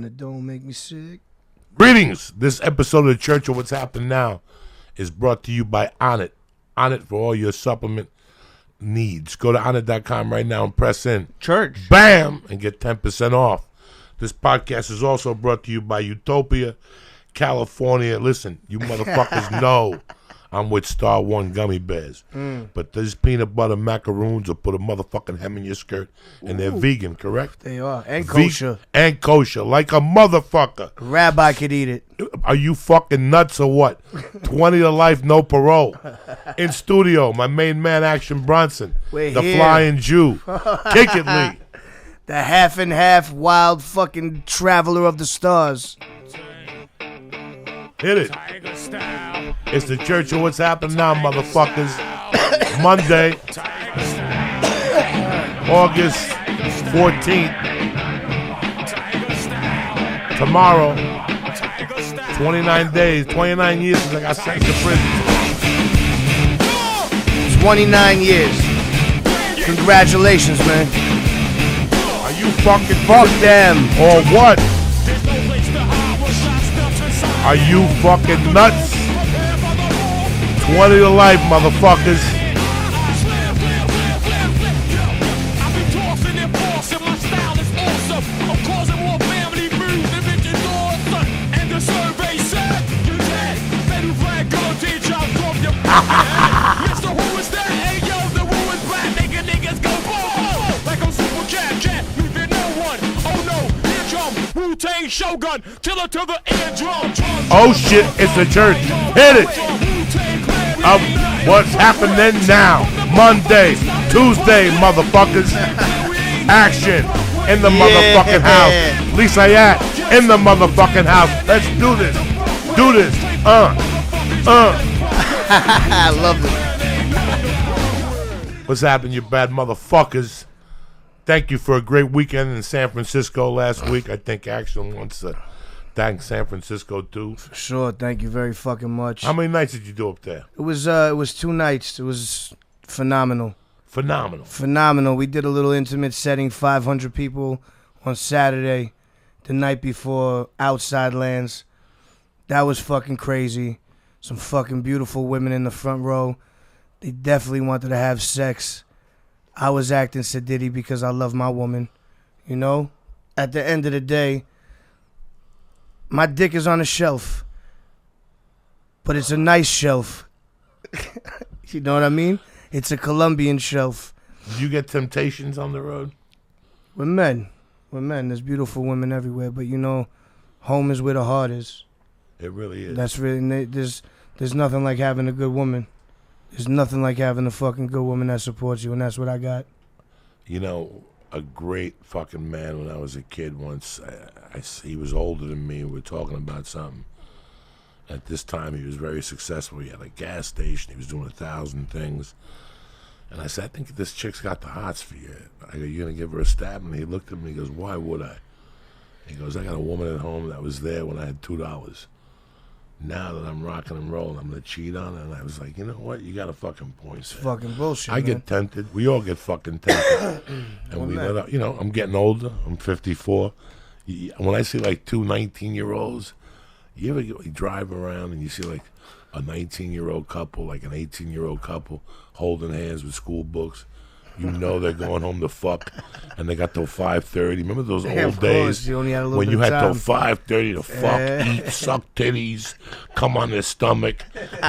It don't make me sick. Greetings. This episode of the Church of What's Happening Now is brought to you by Onnit. Onnit for all your supplement needs. Go to onnit.com right now and press in. Church. Bam! And get 10% off. This podcast is also brought to you by Utopia, California. Listen, you motherfuckers know I'm with Star One Gummy Bears. But these peanut butter macaroons will put a motherfucking hem in your skirt. And they're vegan, correct? They are. And kosher. And kosher, like a motherfucker. Rabbi could eat it. Are you fucking nuts or what? 20 to life, no parole. In studio, my main man, Action Bronson. We're the here. Flying Jew. Kick it, Lee. The half and half wild fucking traveler of the stars. Hit it. It's the Church of What's Happening Now, motherfuckers. Monday, August 14th. Tomorrow, 29 days, 29 years since I got sent to prison. 29 years. Congratulations, man. Are you fucking Fuck them. or what? Are you fucking nuts? 20 to life, motherfuckers. Shogun, killer to the eardrum. Oh shit, it's the church. Hit it. Of what's happening now. Monday, Tuesday, motherfuckers. Action in the motherfucking house. Syatt in the motherfucking house. Let's do this. Do this. I love it. What's happening, you bad motherfuckers? Thank you for a great weekend in San Francisco last week. I think Action wants to thank San Francisco too. Sure, thank you very fucking much. How many nights did you do up there? It was 2 nights. It was phenomenal. Phenomenal. We did a little intimate setting, 500 people on Saturday, the night before Outside Lands. That was fucking crazy. Some fucking beautiful women in the front row. They definitely wanted to have sex. I was acting Sadiddy because I love my woman. You know? At the end of the day, my dick is on a shelf. But it's a nice shelf. You know what I mean? It's a Colombian shelf. Did you get temptations on the road? We're men. There's beautiful women everywhere. But, you know, home is where the heart is. It really is. That's really... There's nothing like having a good woman. There's nothing like having a fucking good woman that supports you, and that's what I got. You know, a great fucking man when I was a kid once, he was older than me, we were talking about something. At this time, he was very successful. He had a gas station. He was doing 1,000 things. And I said, I think this chick's got the hots for you. I go, you going to give her a stab? And he looked at me and he goes, why would I? He goes, I got a woman at home that was there when I had $2. Now that I'm rocking and rolling, I'm going to cheat on her. And I was like, you know what? You got a fucking point. It's fucking bullshit, I get tempted. We all get fucking tempted. And we let up. You know, I'm getting older. I'm 54. When I see like two 19-year-olds, you ever drive around and you see like a 19-year-old couple, like an 18-year-old couple, holding hands with school books? You know they're going home to fuck, and they got till 5:30. Remember those old days you only had a little when bit you of had till time. 5:30 to fuck, eat, suck titties, come on their stomach,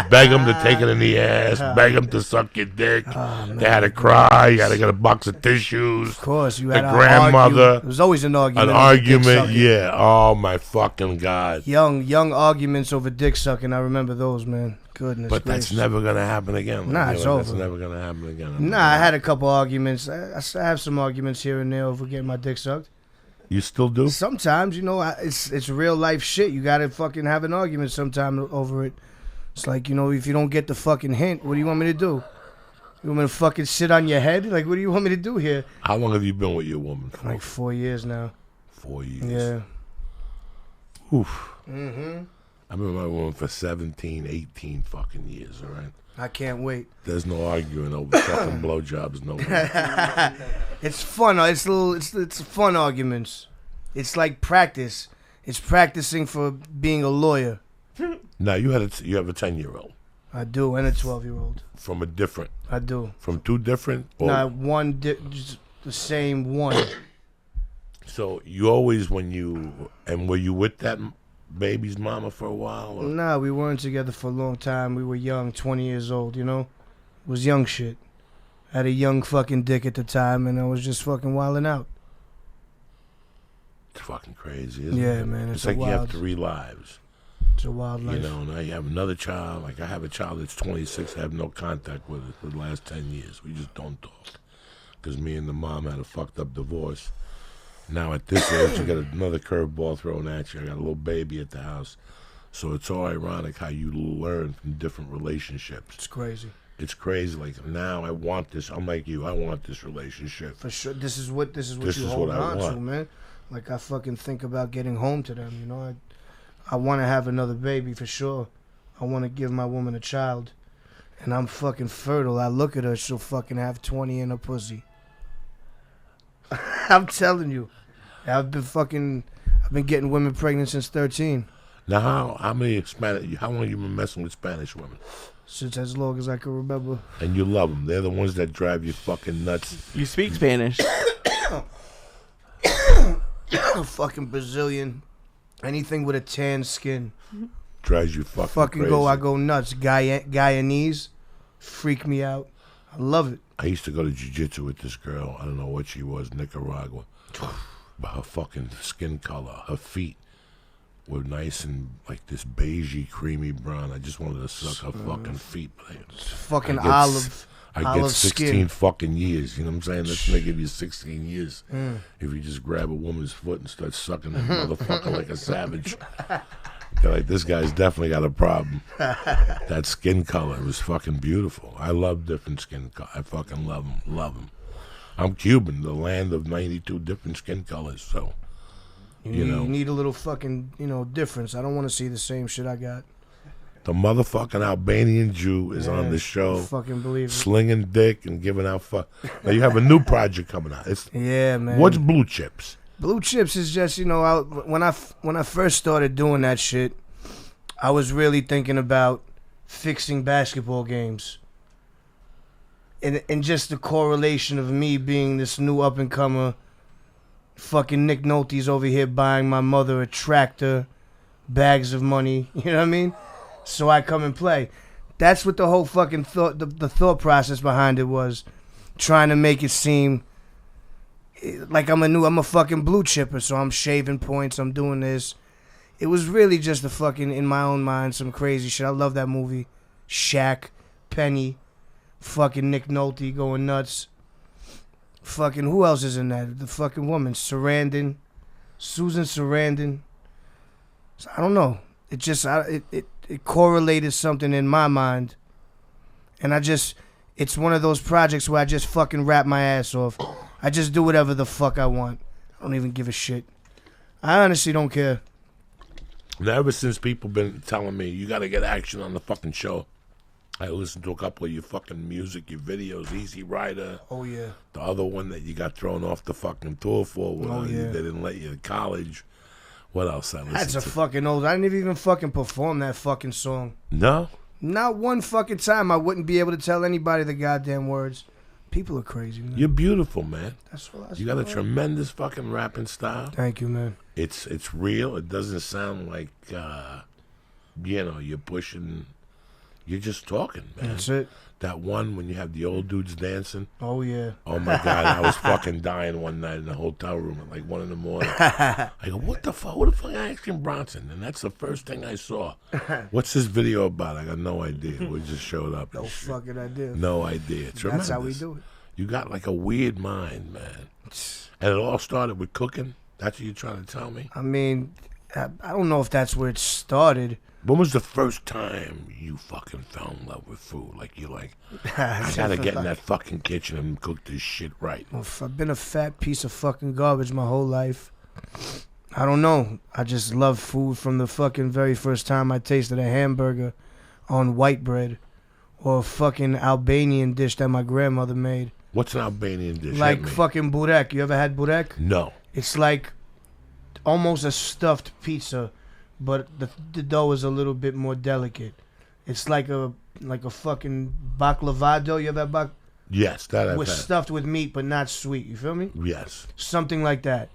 beg them to take it in the ass, beg them to suck your dick. They had to cry. You had to get a box of tissues. Of course, you the had to grandmother. argue. There was always an argument. An over argument, dick sucking. yeah. Oh my fucking God. Young arguments over dick sucking. I remember those, man. Goodness But gracious. that's never gonna happen again. Nah, it's over. That's never gonna happen again. Nah, I had a couple arguments. I have some arguments here and there over getting my dick sucked. You still do? Sometimes, you know, it's real life shit. You gotta fucking have an argument sometime over it. It's like, you know, if you don't get the fucking hint, what do you want me to do? You want me to fucking sit on your head? Like, what do you want me to do here? How long have you been with your woman for? Like 4 years now. 4 years. Yeah. Oof. Mm-hmm. I've been with my woman for 17, 18 fucking years, all right? I can't wait. There's no arguing over fucking blowjobs, no more. It's fun. It's fun arguments. It's like practice. It's practicing for being a lawyer. Now you have a 10-year-old. I do, and a 12-year-old. From a different. I do. From two different. Or, Not one. Just the same one. So you always were you with that baby's mama for a while? Or? Nah, we weren't together for a long time. We were young, 20 years old. You know, it was young shit. I had a young fucking dick at the time, and I was just fucking wilding out. It's fucking crazy, isn't it? Yeah, man. It's like you have 3 lives. It's a wild life. You know, now you have another child. Like I have a child that's 26. I have no contact with her for the last 10 years. We just don't talk. Because me and the mom had a fucked up divorce. Now at this age, you got another curveball thrown at you. I got a little baby at the house. So it's all ironic how you learn from different relationships. It's crazy. It's crazy. Like now I want this. I'm like you. I want this relationship. For sure. This is what you hold on to, man. Like I fucking think about getting home to them, you know. I want to have another baby for sure. I want to give my woman a child. And I'm fucking fertile. I look at her, she'll fucking have 20 in her pussy. I'm telling you. I've been getting women pregnant since 13. Now how long you been messing with Spanish women? Since as long as I can remember. And you love them. They're the ones that drive you fucking nuts. You speak Spanish. Fucking Brazilian. Anything with a tan skin. Drives you fucking crazy. I go nuts. Guyanese freak me out. I love it. I used to go to jiu-jitsu with this girl. I don't know what she was, Nicaragua. But her fucking skin color, her feet were nice and like this beigey, creamy brown. I just wanted to suck her fucking feet. Fucking olive. I get 16 skin. Fucking years. You know what I'm saying? That's gonna give you 16 years if you just grab a woman's foot and start sucking that motherfucker like a savage. They're like, this guy's definitely got a problem. That skin color was fucking beautiful. I love different skin color. I fucking love them. I'm Cuban, the land of 92 different skin colors. So, you need a little fucking difference. I don't want to see the same shit I got. The motherfucking Albanian Jew is on the show. Fucking believe it. Slinging dick and giving out fuck. Now you have a new project coming out. Yeah, man. What's Blue Chips? Blue Chips is just, when I first started doing that shit, I was really thinking about fixing basketball games. And just the correlation of me being this new up-and-comer, fucking Nick Nolte's over here buying my mother a tractor, bags of money, you know what I mean? So I come and play. That's what the whole fucking thought, the thought process behind it was, trying to make it seem like I'm a fucking blue chipper, so I'm shaving points, I'm doing this. It was really just in my own mind, some crazy shit. I love that movie. Shaq, Penny, fucking Nick Nolte going nuts. Fucking, who else is in that? The fucking woman, Susan Sarandon. So I don't know. It just, it correlated something in my mind. And it's one of those projects where I just fucking rap my ass off. I just do whatever the fuck I want. I don't even give a shit. I honestly don't care. Now, ever since people been telling me, you got to get action on the fucking show, I listened to a couple of your fucking music, your videos, Easy Rider. Oh, yeah. The other one that you got thrown off the fucking tour for. Oh, yeah. They didn't let you to college. What else I listened to? That's a fucking old. I didn't even fucking perform that fucking song. No? Not one fucking time. I wouldn't be able to tell anybody the goddamn words. People are crazy, man. You're beautiful, man. That's what you got a tremendous fucking rapping style. Thank you, man. It's real. It doesn't sound like, you're pushing. You're just talking, man. That's it. That one when you have the old dudes dancing. Oh, yeah. Oh, my God. I was fucking dying one night in a hotel room at like 1 in the morning. I go, what the fuck? What the fuck are you asking Bronson? And that's the first thing I saw. What's this video about? I got no idea. We just showed up. No fucking idea. No idea. It's tremendous. That's how we do it. You got like a weird mind, man. And it all started with cooking? That's what you're trying to tell me? I mean, I don't know if that's where it started. When was the first time you fucking fell in love with food? Like, you're like, I gotta get in that fucking kitchen and cook this shit right. Well, I've been a fat piece of fucking garbage my whole life. I don't know. I just love food from the fucking very first time I tasted a hamburger on white bread or a fucking Albanian dish that my grandmother made. What's an Albanian dish? Like fucking burek. You ever had burek? No. It's like almost a stuffed pizza, but the dough is a little bit more delicate. It's like a fucking baklava dough. You ever had Yes, that I've was had. stuffed with meat but not sweet. You feel me? Yes. Something like that.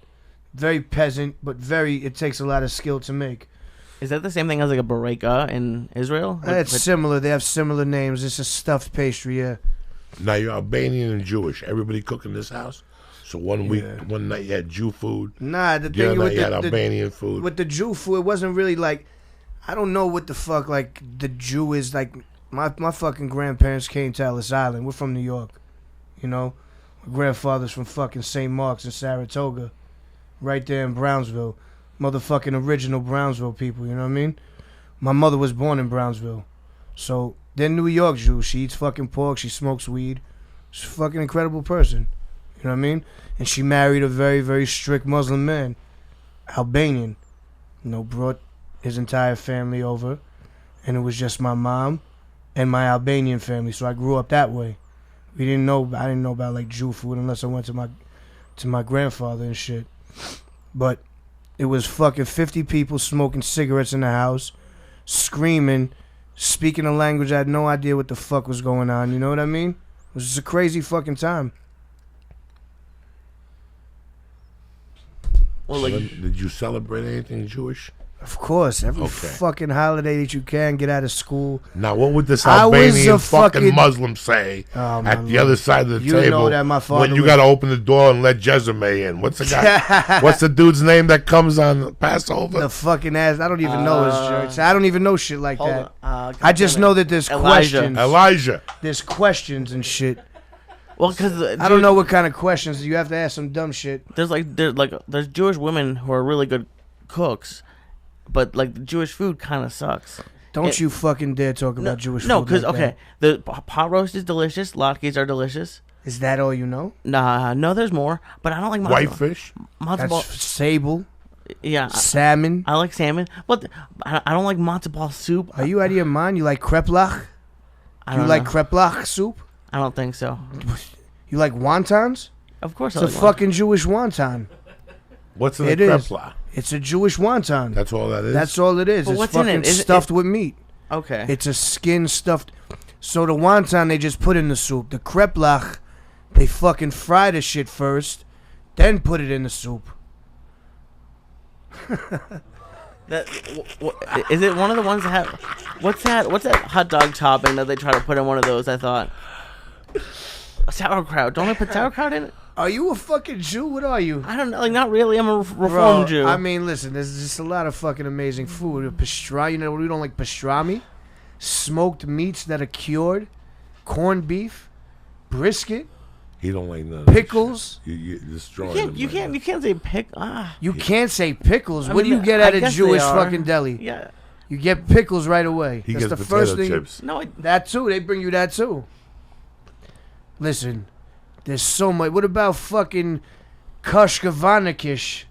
Very peasant, but it takes a lot of skill to make. Is that the same thing as like a bareka in Israel? It's similar. They have similar names. It's a stuffed pastry, yeah. Now you're Albanian and Jewish. Everybody cook in this house. So one night you had Jew food. Nah, the The other thing night with you had Albanian food. with the Jew food, it wasn't really like, I don't know what the fuck like the Jew is like. My fucking grandparents came to Ellis Island. We're from New York, you know. My grandfather's from fucking St. Mark's in Saratoga, right there in Brownsville. Motherfucking original Brownsville people, you know what I mean? My mother was born in Brownsville. So, they're New York Jews. She eats fucking pork. She smokes weed. She's a fucking incredible person. You know what I mean? And she married a very, very strict Muslim man. Albanian. You know, brought his entire family over. And it was just my mom and my Albanian family. So I grew up that way. I didn't know about like Jew food unless I went to my grandfather and shit. But it was fucking 50 people smoking cigarettes in the house, screaming, speaking a language I had no idea what the fuck was going on. You know what I mean? It was just a crazy fucking time. Well, like, Did you celebrate anything Jewish? Of course, every fucking holiday that you can, get out of school. Now, what would this I was Albanian a fucking Muslim say at the other side of the You table know that my father when you got to open the door and let Jezime in? What's the guy? What's the dude's name that comes on Passover? The fucking ass. I don't even know his jokes. I don't even know shit like that. I just damn it. know that there's questions. Elijah. There's questions and shit. well, because I don't know what kind of questions. You have to ask some dumb shit. there's Jewish women who are really good cooks, but like the Jewish food kind of sucks. Don't you fucking dare talk about Jewish No, food. because like okay, the pot roast is delicious. Latkes are delicious. that. Is that all you know? Nah, no, there's more, but I don't like matzo. Whitefish. Matzo That's ball. sable, Yeah, salmon. I like salmon, but I don't like matzo ball soup. Are you out of your mind? You like kreplach? I You don't like know. kreplach soup? I don't think so. You like wontons? Of course, It's I a like fucking Jewish wonton. What's in It the is. krepla? It's a Jewish wonton. That's all that is? That's all it is. But It's what's in fucking it? Is it- stuffed with meat. Okay. It's a skin stuffed. So the wonton they just put in the soup. The kreplach, they fucking fry the shit first, then put it in the soup. Is it one of the ones that have? What's that hot dog topping that they try to put in one of those? I thought sauerkraut. Don't they put sauerkraut in it? Are you a fucking Jew? What are you? I don't know. Like, not really. I'm a reformed Bro, Jew. I mean, listen, there's just a lot of fucking amazing food. Pastrami, you know, we don't like pastrami. Smoked meats that are cured. Corned beef. Brisket. He don't like none of that Pickles. shit. You're destroying him. you can't say pick. You can't say pickles. I What do mean, you get I at a guess Jewish they are. fucking deli? Yeah. You get pickles right away. He That's gets the potato first thing. chips. No, That too. They bring you that too. Listen, there's so much. What about fucking Kashkavanakish?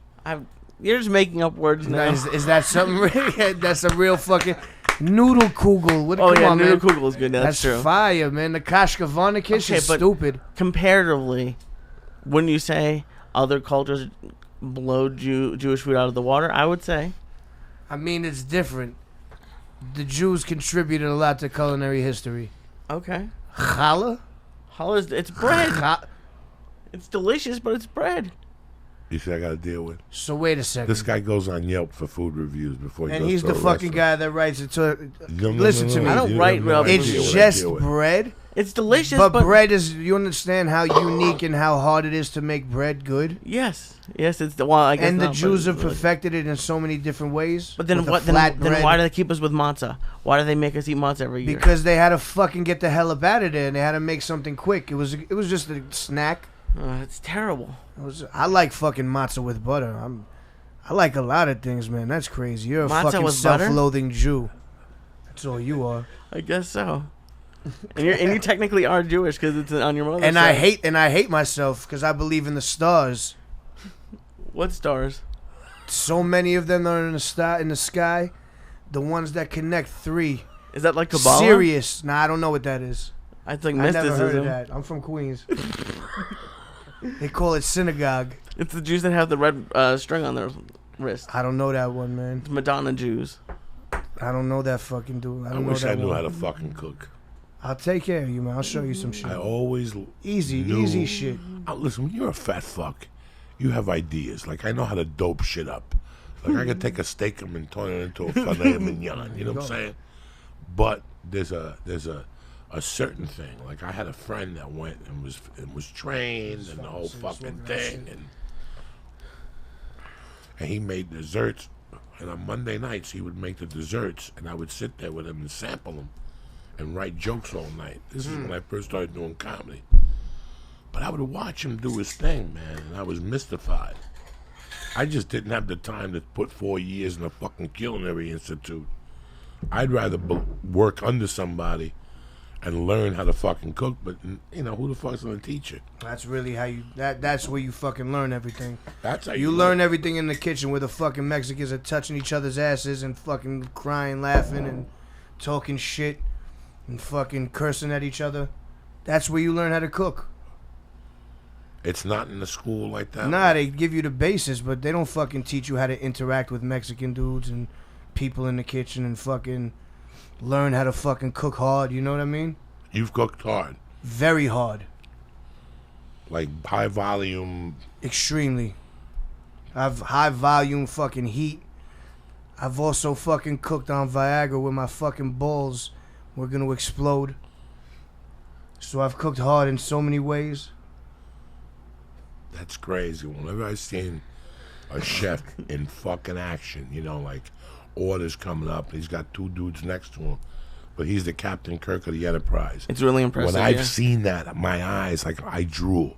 you're just making up words now. Is that something? Real? That's a real fucking noodle kugel. What, Oh come yeah, on, noodle man. kugel is good. That's true. Fire, man. The Kashkavanakish Okay, is but- stupid. Comparatively, wouldn't you say other cultures blow Jewish food out of the water? I would say. I mean, it's different. The Jews contributed a lot to culinary history. Okay. Challah? It's bread. Cha- It's delicious, but it's bread. You see, I got to deal with. So wait a second. This guy goes on Yelp for food reviews before he And goes he's to the a fucking restaurant. guy that writes it to. No, Listen to me. I don't You write have no Yelp idea It's what I just deal with. bread. It's delicious, But but bread is. You understand how unique and how hard it is to make bread good? Yes, it's the well. I guess And the not, but Jews have it's really- perfected it in so many different ways. But then with a what? Then flat bread. why do they keep us with matzah? Why do they make us eat matzah every year? Because they had to fucking get the hell up out of there, and they had to make something quick. It was just a snack. It's terrible. I like fucking matzah with butter. I like a lot of things, man. That's crazy. You're a Matzah fucking with butter? self-loathing Jew. That's all you are. I guess so. And you technically are Jewish because it's on your mother's And side. I hate myself because I believe in the stars. What stars? So many of them are in the sky. The ones that connect three. Is that like Kabbalah? Sirius. Nah, I don't know what that is. I think I never mysticism. heard of that. I'm from Queens. They call it synagogue. It's the Jews that have the red string on their wrist. I don't know that one, man. It's Madonna Jews. I don't know that fucking dude. I I don't know wish that I knew one. how to fucking cook. I'll take care of you, man. I'll show you some shit. I always Easy shit. Listen, when you're a fat fuck, you have ideas. Like, I know how to dope shit up. Like, I could take a steak and turn it into a filet mignon. You know what I'm saying? But there's a certain thing. Like, I had a friend that went and was trained and the whole fucking thing, and he made desserts. And on Monday nights, he would make the desserts, and I would sit there with him and sample them and write jokes all night. This is when I first started doing comedy. But I would watch him do his thing, man, and I was mystified. I just didn't have the time to put 4 years in a fucking culinary institute. I'd rather work under somebody and learn how to fucking cook, but, you know, who the fuck's gonna teach you? That's really how you. That's where you fucking learn everything. That's how You learn everything in the kitchen where the fucking Mexicans are touching each other's asses and fucking crying, laughing, and talking shit and fucking cursing at each other. That's where you learn how to cook. It's not in the school like that? Nah, they give you the basis, but they don't fucking teach you how to interact with Mexican dudes and people in the kitchen and fucking learn how to fucking cook hard. You know what I mean? You've cooked hard. Very hard. Like high volume. Extremely. I've high volume fucking heat. I've also fucking cooked on Viagra where my fucking balls were gonna explode. So I've cooked hard in so many ways. That's crazy. Whenever I've seen a chef in fucking action, you know, like orders coming up, he's got two dudes next to him, but he's the Captain Kirk of the Enterprise. It's really impressive. When I've seen that, my eyes, like, I drool.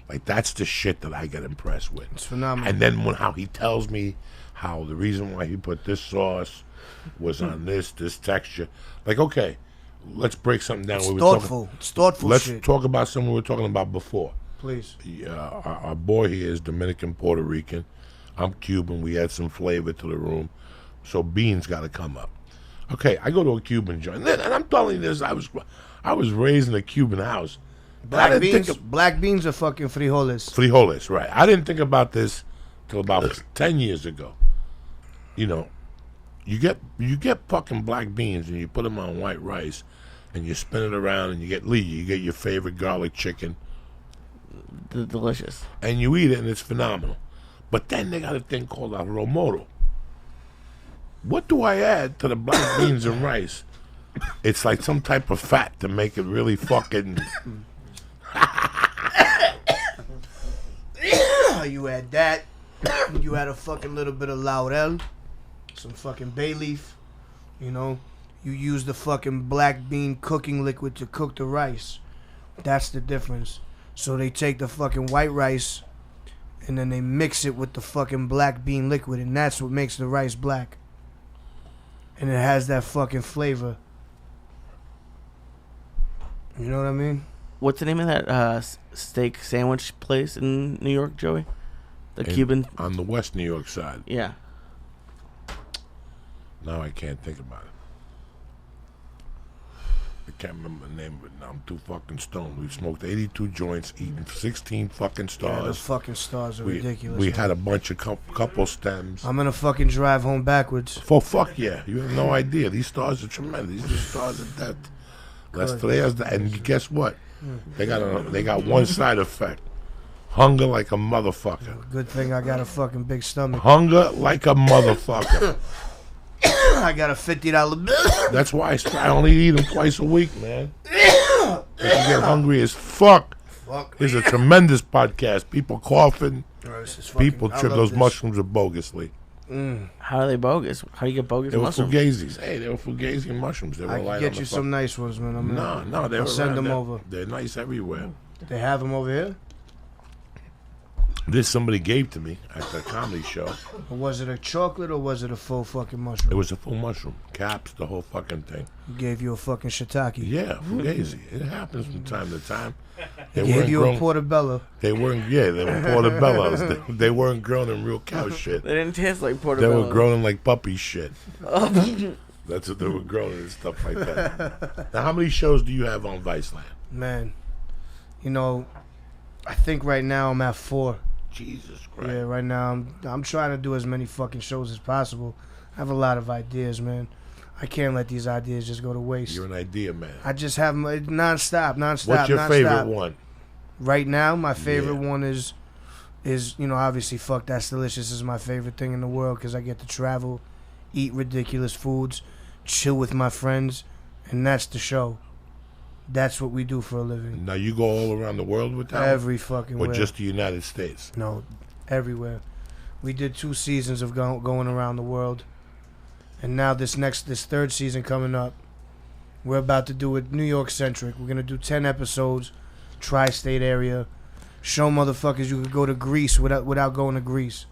Like, that's the shit that I get impressed with. It's phenomenal. And then how he tells me how the reason why he put this sauce was on this texture. Like, okay, let's break something down. It's thoughtful. It's thoughtful let's shit. talk about something we were talking about before. Please. Our boy here is Dominican, Puerto Rican. I'm Cuban. We add some flavor to the room. So beans got to come up. Okay, I go to a Cuban joint. And I'm telling you this, I was raised in a Cuban house. Black beans are fucking frijoles. Frijoles, right. I didn't think about this till about 10 years ago. You know, you get fucking black beans and you put them on white rice and you spin it around and you get your favorite garlic chicken. Delicious. And you eat it and it's phenomenal. But then they got a thing called arroz. What do I add to the black beans and rice? It's like some type of fat to make it really fucking... You add that. You add a fucking little bit of laurel. Some fucking bay leaf. You know. You use the fucking black bean cooking liquid to cook the rice. That's the difference. So they take the fucking white rice and then they mix it with the fucking black bean liquid, and that's what makes the rice black. And it has that fucking flavor. You know what I mean? What's the name of that steak sandwich place in New York, Joey? Cuban? On the West New York side. Yeah. Now I can't think about it. I can't remember the name of it now. I'm too fucking stoned. We've smoked 82 joints, eaten 16 fucking stars. Yeah, the fucking stars are ridiculous. We had a bunch of couple stems. I'm gonna fucking drive home backwards. For fuck yeah. You have no idea. These stars are tremendous. These are stars of death. And guess what? They got one side effect. Hunger like a motherfucker. Good thing I got a fucking big stomach. Hunger like a motherfucker. I got a $50 bill. That's why I only eat them twice a week, man. If you get hungry as fuck. There's a tremendous podcast. People coughing. People trip. Those mushrooms are bogusly. How are they bogus? How do you get bogus They were mushrooms? Fugazis. Hey, they were Fugazi mushrooms. They were I can get you some nice ones, man. No, they I'll were send around them there. over. They're nice everywhere. They have them over here? This somebody gave to me at the comedy show. Or was it a chocolate or was it a full fucking mushroom? It was a full mushroom. Caps, the whole fucking thing. He gave you a fucking shiitake. Yeah, Fugazi. It happens from time to time. He gave you a portobello. They were portobellos. They weren't grown in real cow shit. They didn't taste like They portobello. were grown in like puppy shit. That's what they were grown in and stuff like that. Now, how many shows do you have on Viceland? Man, you know, I think right now I'm at 4. Jesus Christ. Yeah, right now I'm trying to do as many fucking shows as possible. I have a lot of ideas, man. I can't let these ideas just go to waste. You're an idea man. I just have my nonstop. What's your favorite one? Right now, my favorite one is obviously Fuck That's Delicious is my favorite thing in the world because I get to travel, eat ridiculous foods, chill with my friends, and that's the show. That's what we do for a living. Now you go all around the world with that? Every fucking or way. just the United States? No, everywhere. We did 2 seasons of going around the world, and now this third season coming up, we're about to do it New York centric. We're gonna do 10 episodes, tri-state area. Show motherfuckers you could go to Greece without going to Greece.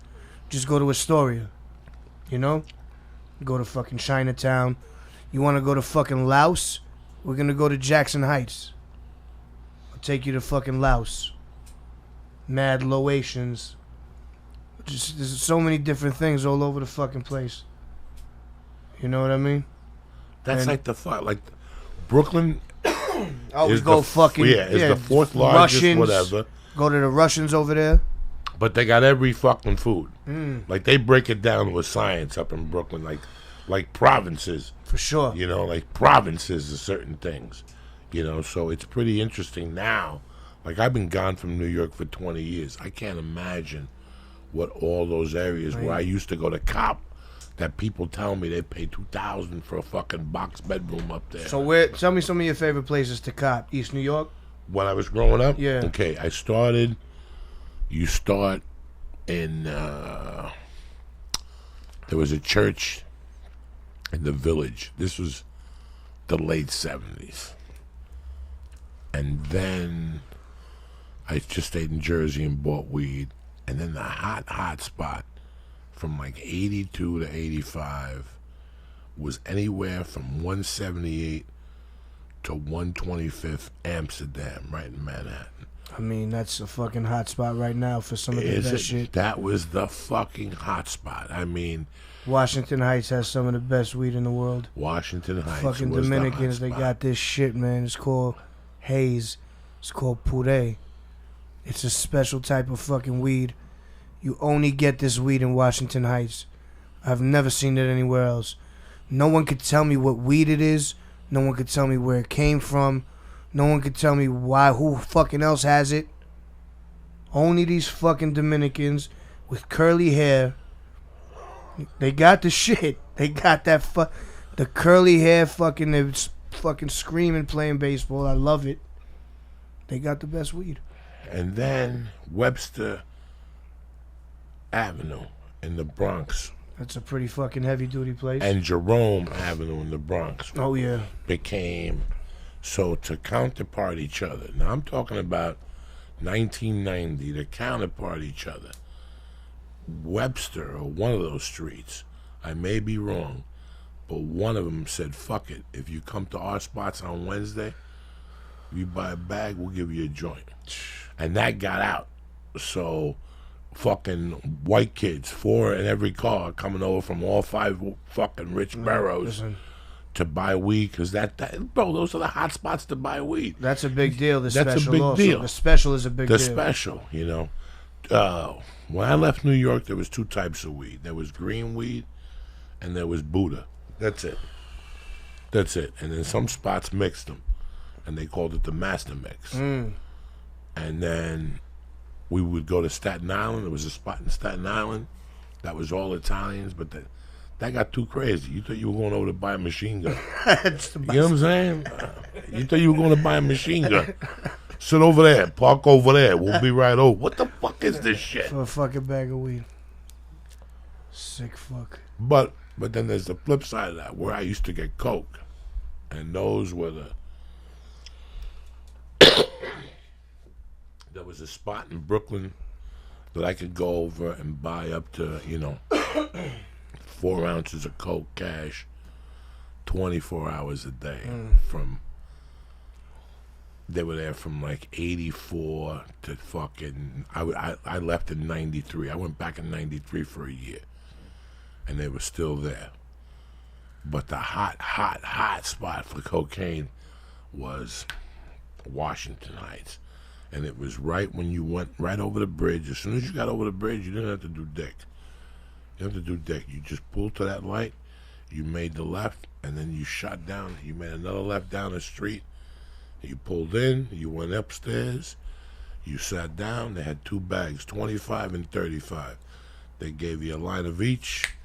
Just go to Astoria. You know? Go to fucking Chinatown. You want to go to fucking Laos? We're going to go to Jackson Heights. I'll take you to fucking Laos. Mad Laotians. There's so many different things all over the fucking place. You know what I mean? That's like Brooklyn. Oh, we go fucking... Yeah, it's the fourth largest, Russians, whatever. Go to the Russians over there. But they got every fucking food. Like, they break it down with science up in Brooklyn, like provinces. For sure. You know, like provinces of certain things. You know, so it's pretty interesting now. Like, I've been gone from New York for 20 years. I can't imagine what all those areas where I used to go to cop, that people tell me they pay $2,000 for a fucking box bedroom up there. So tell me some of your favorite places to cop. East New York? When I was growing up? Yeah. Okay, you start in, there was a church in the Village. This was the late 70s. And then I just stayed in Jersey and bought weed. And then the hot spot from like 82 to 85 was anywhere from 178 to 125th Amsterdam, right in Manhattan. I mean, that's a fucking hot spot right now for some of the best shit. That was the fucking hot spot. I mean, Washington Heights has some of the best weed in the world. Washington Heights fucking was Dominicans, the they hot got spot. this shit, man. It's called haze. It's called puree. It's a special type of fucking weed. You only get this weed in Washington Heights. I've never seen it anywhere else. No one could tell me what weed it is. No one could tell me where it came from. No one could tell me who fucking else has it. Only these fucking Dominicans with curly hair. They got the shit. They got that the curly hair fucking, they're fucking screaming playing baseball. I love it. They got the best weed. And then Webster Avenue in the Bronx. That's a pretty fucking heavy duty place. And Jerome Avenue in the Bronx. Oh, yeah. Became, so to counterpart each other. Now I'm talking about 1990, to counterpart each other. Webster, or one of those streets, I may be wrong, but one of them said, fuck it, if you come to our spots on Wednesday, you buy a bag, we'll give you a joint. And that got out. So fucking white kids, 4 in every car, coming over from all 5 fucking rich boroughs to buy weed, because bro, those are the hot spots to buy weed. That's a big deal. That's a big deal. The special is a big deal. The special, you know. When I left New York, there was 2 types of weed. There was green weed, and there was Buddha. That's it. And then some spots mixed them, and they called it the Master Mix. And then we would go to Staten Island. There was a spot in Staten Island that was all Italians, but that got too crazy. You thought you were going over to buy a machine gun. You know what I'm saying? You thought you were going to buy a machine gun. Sit over there. Park over there. We'll be right over. What the fuck is this shit? For a fucking bag of weed. Sick fuck. But then there's the flip side of that, where I used to get coke. And those were there was a spot in Brooklyn that I could go over and buy up to, 4 ounces of coke cash 24 hours a day. They were there from like 84 to fucking, I left in 93. I went back in 93 for a year. And they were still there. But the hot spot for cocaine was Washington Heights. And it was right when you went right over the bridge. As soon as you got over the bridge, you didn't have to do dick. You didn't have to do dick. You just pulled to that light, you made the left, and then you shot down. You made another left down the street. You pulled in, you went upstairs, you sat down. They had 2 bags, 25 and 35. They gave you a line of each,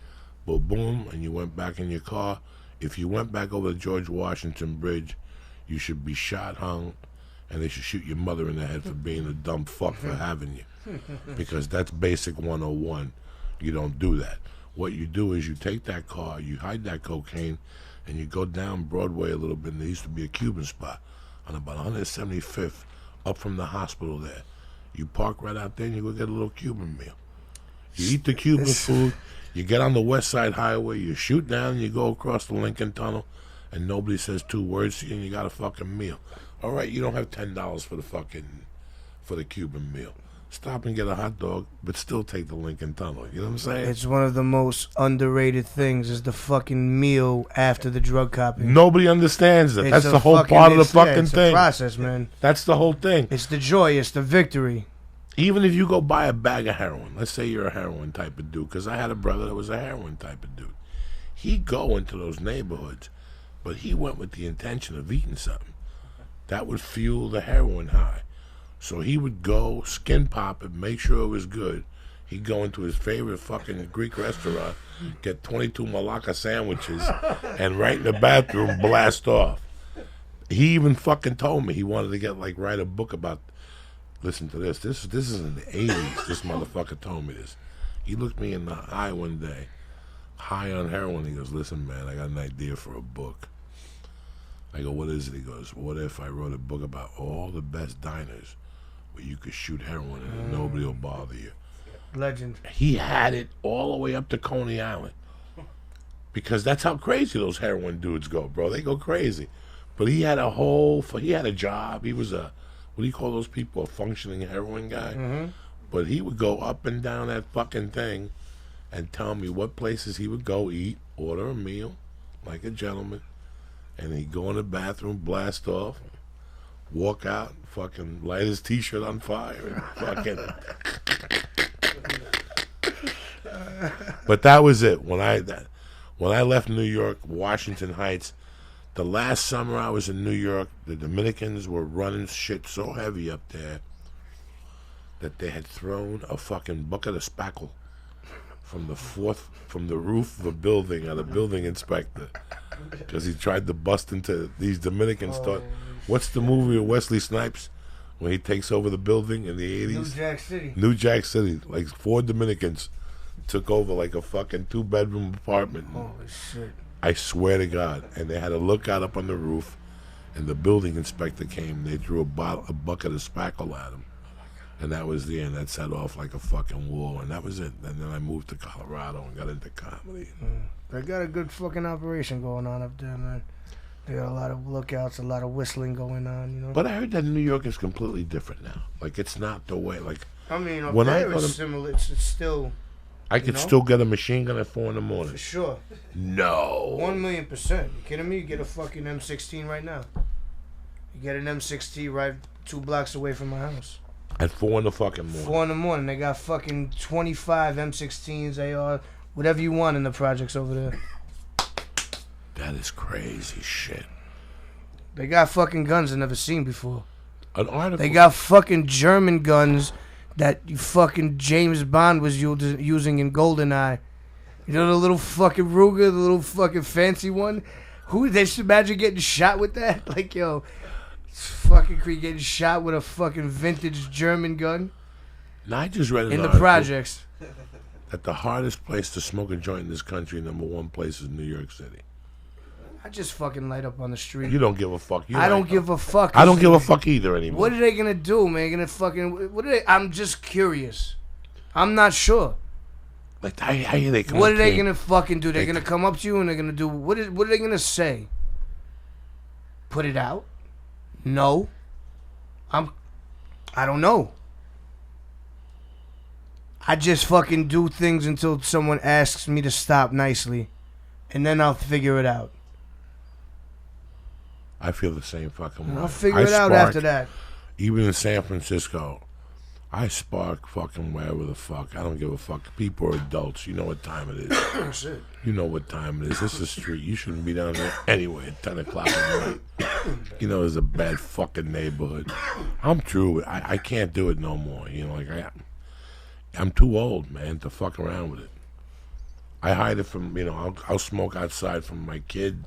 boom, boom, and you went back in your car. If you went back over the George Washington Bridge, you should be shot, hung, and they should shoot your mother in the head for being a dumb fuck for having you. Because that's basic 101. You don't do that. What you do is you take that car, you hide that cocaine, and you go down Broadway a little bit, and there used to be a Cuban spot on about 175th, up from the hospital there. You park right out there, and you go get a little Cuban meal. You eat the Cuban food, you get on the West Side Highway, you shoot down, and you go across the Lincoln Tunnel, and nobody says 2 words to you, and you got a fucking meal. All right, you don't have $10 for the Cuban meal. Stop and get a hot dog, but still take the Lincoln Tunnel. You know what I'm saying? It's one of the most underrated things is the fucking meal after the drug copy. Nobody understands that. It's That's a the whole fucking- part of the it's- yeah, fucking it's thing. a process, man. That's the whole thing. It's the joy. It's the victory. Even if you go buy a bag of heroin, let's say you're a heroin type of dude, because I had a brother that was a heroin type of dude. He'd go into those neighborhoods, but he went with the intention of eating something. That would fuel the heroin high. So he would go, skin pop it, make sure it was good. He'd go into his favorite fucking Greek restaurant, get 22 Malacca sandwiches, and right in the bathroom blast off. He even fucking told me he wanted to get, like, write a book about, listen to this. This is in the 80s. This motherfucker told me this. He looked me in the eye one day, high on heroin. He goes, listen, man, I got an idea for a book. I go, what is it? He goes, what if I wrote a book about all the best diners where you could shoot heroin and nobody will bother you? Legend. He had it all the way up to Coney Island. Because that's how crazy those heroin dudes go, bro. They go crazy. But he had a job. He was what do you call those people? A functioning heroin guy. Mm-hmm. But he would go up and down that fucking thing and tell me what places he would go eat, order a meal, like a gentleman, and he'd go in the bathroom, blast off, walk out, fucking light his t-shirt on fire, and fucking... But that was it. When I left New York, Washington Heights, the last summer I was in New York, the Dominicans were running shit so heavy up there that they had thrown a fucking bucket of spackle from the roof of a building at a building inspector because he tried to bust into these Dominicans. What's the movie with Wesley Snipes when he takes over the building in the 80s? New Jack City. New Jack City. Like 4 Dominicans took over like a fucking 2-bedroom apartment. Holy shit. I swear to God. And they had a lookout up on the roof, and the building inspector came. They threw a bucket of spackle at him. And that was the end. That set off like a fucking war, and that was it. And then I moved to Colorado and got into comedy. They got a good fucking operation going on up there, man. They got a lot of lookouts, a lot of whistling going on, you know. But I heard that New York is completely different now. Like, it's not the way, like... I mean, up when there I it's similar. It's still... I could still get a machine gun at 4 in the morning. For sure. No. 1,000,000%. You kidding me? You get a fucking M16 right now. You get an M16 right 2 blocks away from my house. At 4 in the fucking morning. 4 in the morning. They got fucking 25 M16s, AR, whatever you want in the projects over there. That is crazy shit. They got fucking guns I've never seen before. An article. They got fucking German guns that fucking James Bond was using in GoldenEye. You know the little fucking Ruger, the little fucking fancy one? They should imagine getting shot with that? Like, yo, fucking Creed getting shot with a fucking vintage German gun Now, I just read in the projects. That the hardest place to smoke a joint in this country, number 1 place, is New York City. I just fucking light up on the street. You don't give a fuck. I don't give a fuck. I don't give a fuck either anymore. What are they gonna do, man? Gonna fucking... What are they... I'm just curious. I'm not sure. Like, how they come What up are they to gonna fucking do? They're gonna come up to you and they're gonna do... What are they gonna say? Put it out? No. I don't know. I just fucking do things until someone asks me to stop nicely. And then I'll figure it out. I feel the same fucking way. I'll figure it out after that. Even in San Francisco, I spark fucking wherever the fuck. I don't give a fuck. People are adults. You know what time it is. Shit. You know what time it is. This is a street. You shouldn't be down there anyway at 10 o'clock at night. You know, it's a bad fucking neighborhood. I'm through it. I can't do it no more. You know, like I'm too old, man, to fuck around with it. I hide it from, you know, I'll smoke outside from my kid.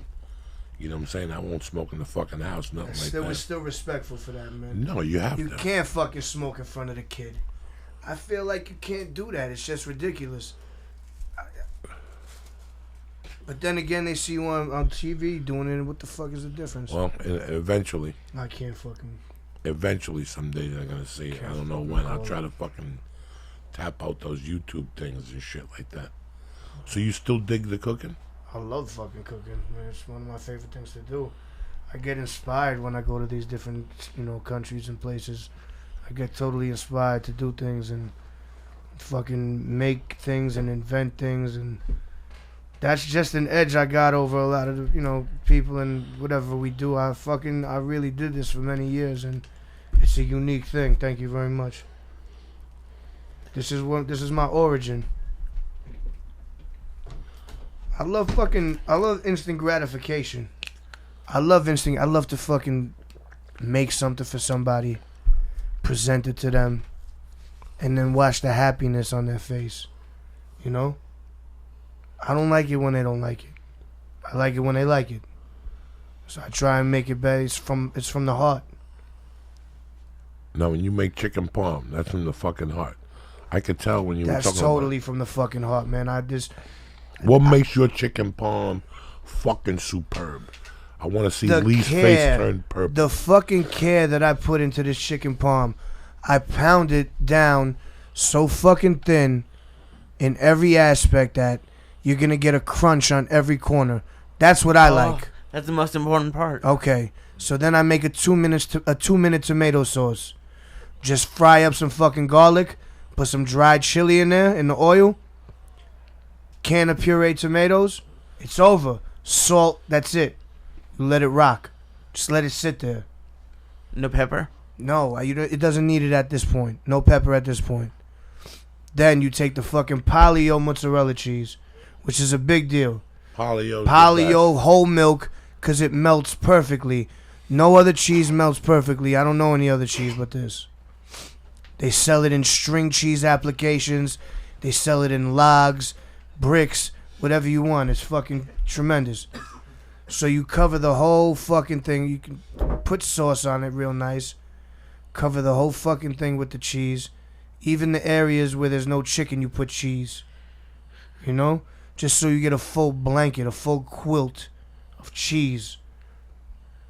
You know what I'm saying? I won't smoke in the fucking house, nothing like that. We're still respectful for that, man. No, you have to. You can't fucking smoke in front of the kid. I feel like you can't do that. It's just ridiculous. But then again, they see you on TV doing it. What the fuck is the difference? Well, eventually. I can't fucking... Eventually, someday they're going to see it. I don't know when. I'll try to fucking tap out those YouTube things and shit like that. So you still dig the cooking? I love fucking cooking, man. It's one of my favorite things to do. I get inspired when I go to these different, you know, countries and places. I get totally inspired to do things and fucking make things and invent things, and that's just an edge I got over a lot of, you know, people and whatever we do. I really did this for many years, and it's a unique thing. Thank you very much. This is my origin. I love instant gratification. I love to fucking make something for somebody, present it to them, and then watch the happiness on their face. You know? I don't like it when they don't like it. I like it when they like it. So I try and make it better. It's from the heart. No, when you make chicken parm, that's from the fucking heart. I could tell when you were talking That's totally from the fucking heart, man. What makes your chicken parm fucking superb? I want to see Lee's face turn purple. The fucking care that I put into this chicken parm. I pound it down so fucking thin in every aspect that you're going to get a crunch on every corner. That's what I like. That's the most important part. Okay. So then I make a 2-minute tomato sauce. Just fry up some fucking garlic. Put some dried chili in there in the oil. Can of pureed tomatoes. It's over. Salt. That's it. You let it rock. Just let it sit there. No pepper? No, it doesn't need it at this point. No pepper at this point. Then you take the fucking Polio mozzarella cheese, which is a big deal. Polio whole milk, because it melts perfectly. No other cheese melts perfectly. I don't know any other cheese but this. They sell it in string cheese applications. They sell it in logs, bricks, whatever you want. It's fucking tremendous. So you cover the whole fucking thing. You can put sauce on it real nice. Cover the whole fucking thing with the cheese. Even the areas where there's no chicken, you put cheese. You know? Just so you get a full blanket, a full quilt of cheese.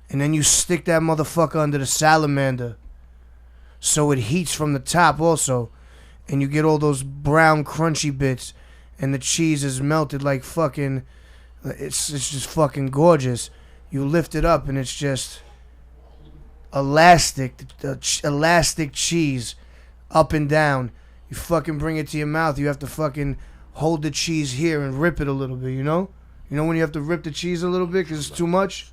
And then you stick that motherfucker under the salamander. So it heats from the top also. And you get all those brown crunchy bits. And the cheese is melted like fucking... It's just fucking gorgeous. You lift it up and it's just... elastic cheese. Up and down. You fucking bring it to your mouth. You have to fucking hold the cheese here and rip it a little bit, you know? You know when you have to rip the cheese a little bit because it's too much?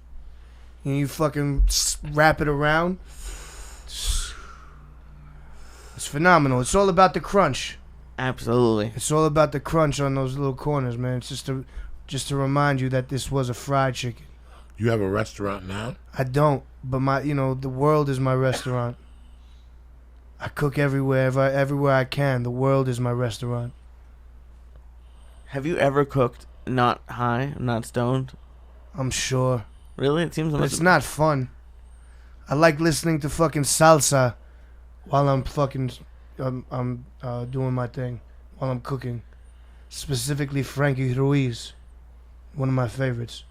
And you fucking wrap it around. It's phenomenal. It's all about the crunch. Absolutely. It's all about the crunch on those little corners, man. It's just to remind you that this was a fried chicken. You have a restaurant now? I don't, but the world is my restaurant. I cook everywhere I can. The world is my restaurant. Have you ever cooked not high, not stoned? I'm sure. Really? It seems like it's not fun. I like listening to fucking salsa while I'm fucking doing my thing, while I'm cooking. Specifically Frankie Ruiz, one of my favorites.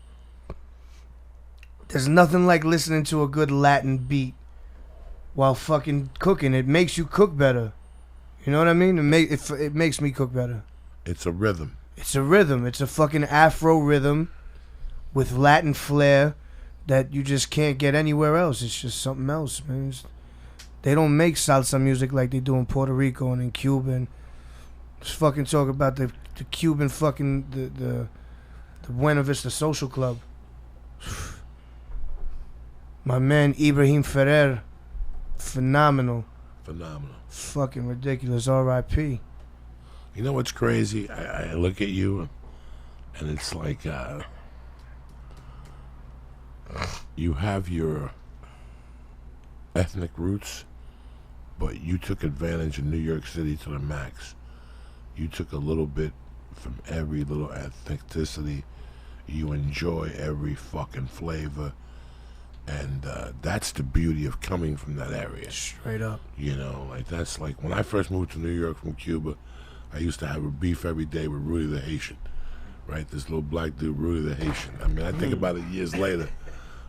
There's nothing like listening to a good Latin beat while fucking cooking. It makes you cook better. You know what I mean? It makes me cook better. It's a rhythm. It's a rhythm. It's a fucking Afro rhythm with Latin flair that you just can't get anywhere else. It's just something else, man. They don't make salsa music like they do in Puerto Rico and in Cuba. And just fucking talk about the Cuban fucking the Buena Vista Social Club. My man Ibrahim Ferrer, Phenomenal. Phenomenal. Fucking ridiculous. R.I.P. You know what's crazy? I look at you, and it's like you have your ethnic roots, but you took advantage of New York City to the max. You took a little bit from every little ethnicity. You enjoy every fucking flavor. And that's the beauty of coming from that area. Straight up. You know, like that's like when I first moved to New York from Cuba, I used to have a beef every day with Rudy the Haitian. Right? This little black dude, Rudy the Haitian. I mean, I think about it years later.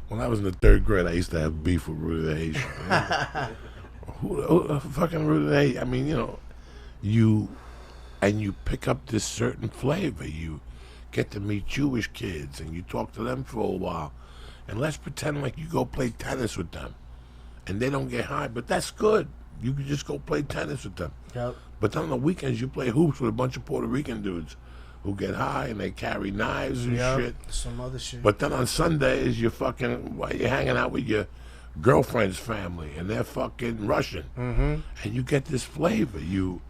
When I was in the 3rd grade, I used to have beef with Rudy the Haitian. who fucking Rudy the Haitian? I mean, you know, you pick up this certain flavor. You get to meet Jewish kids, and you talk to them for a while. And let's pretend like you go play tennis with them. And they don't get high, but that's good. You can just go play tennis with them. Yep. But then on the weekends, you play hoops with a bunch of Puerto Rican dudes who get high and they carry knives and shit. Some other shit. But then on Sundays, you're hanging out with your girlfriend's family and they're fucking Russian. Mm-hmm. And you get this flavor. You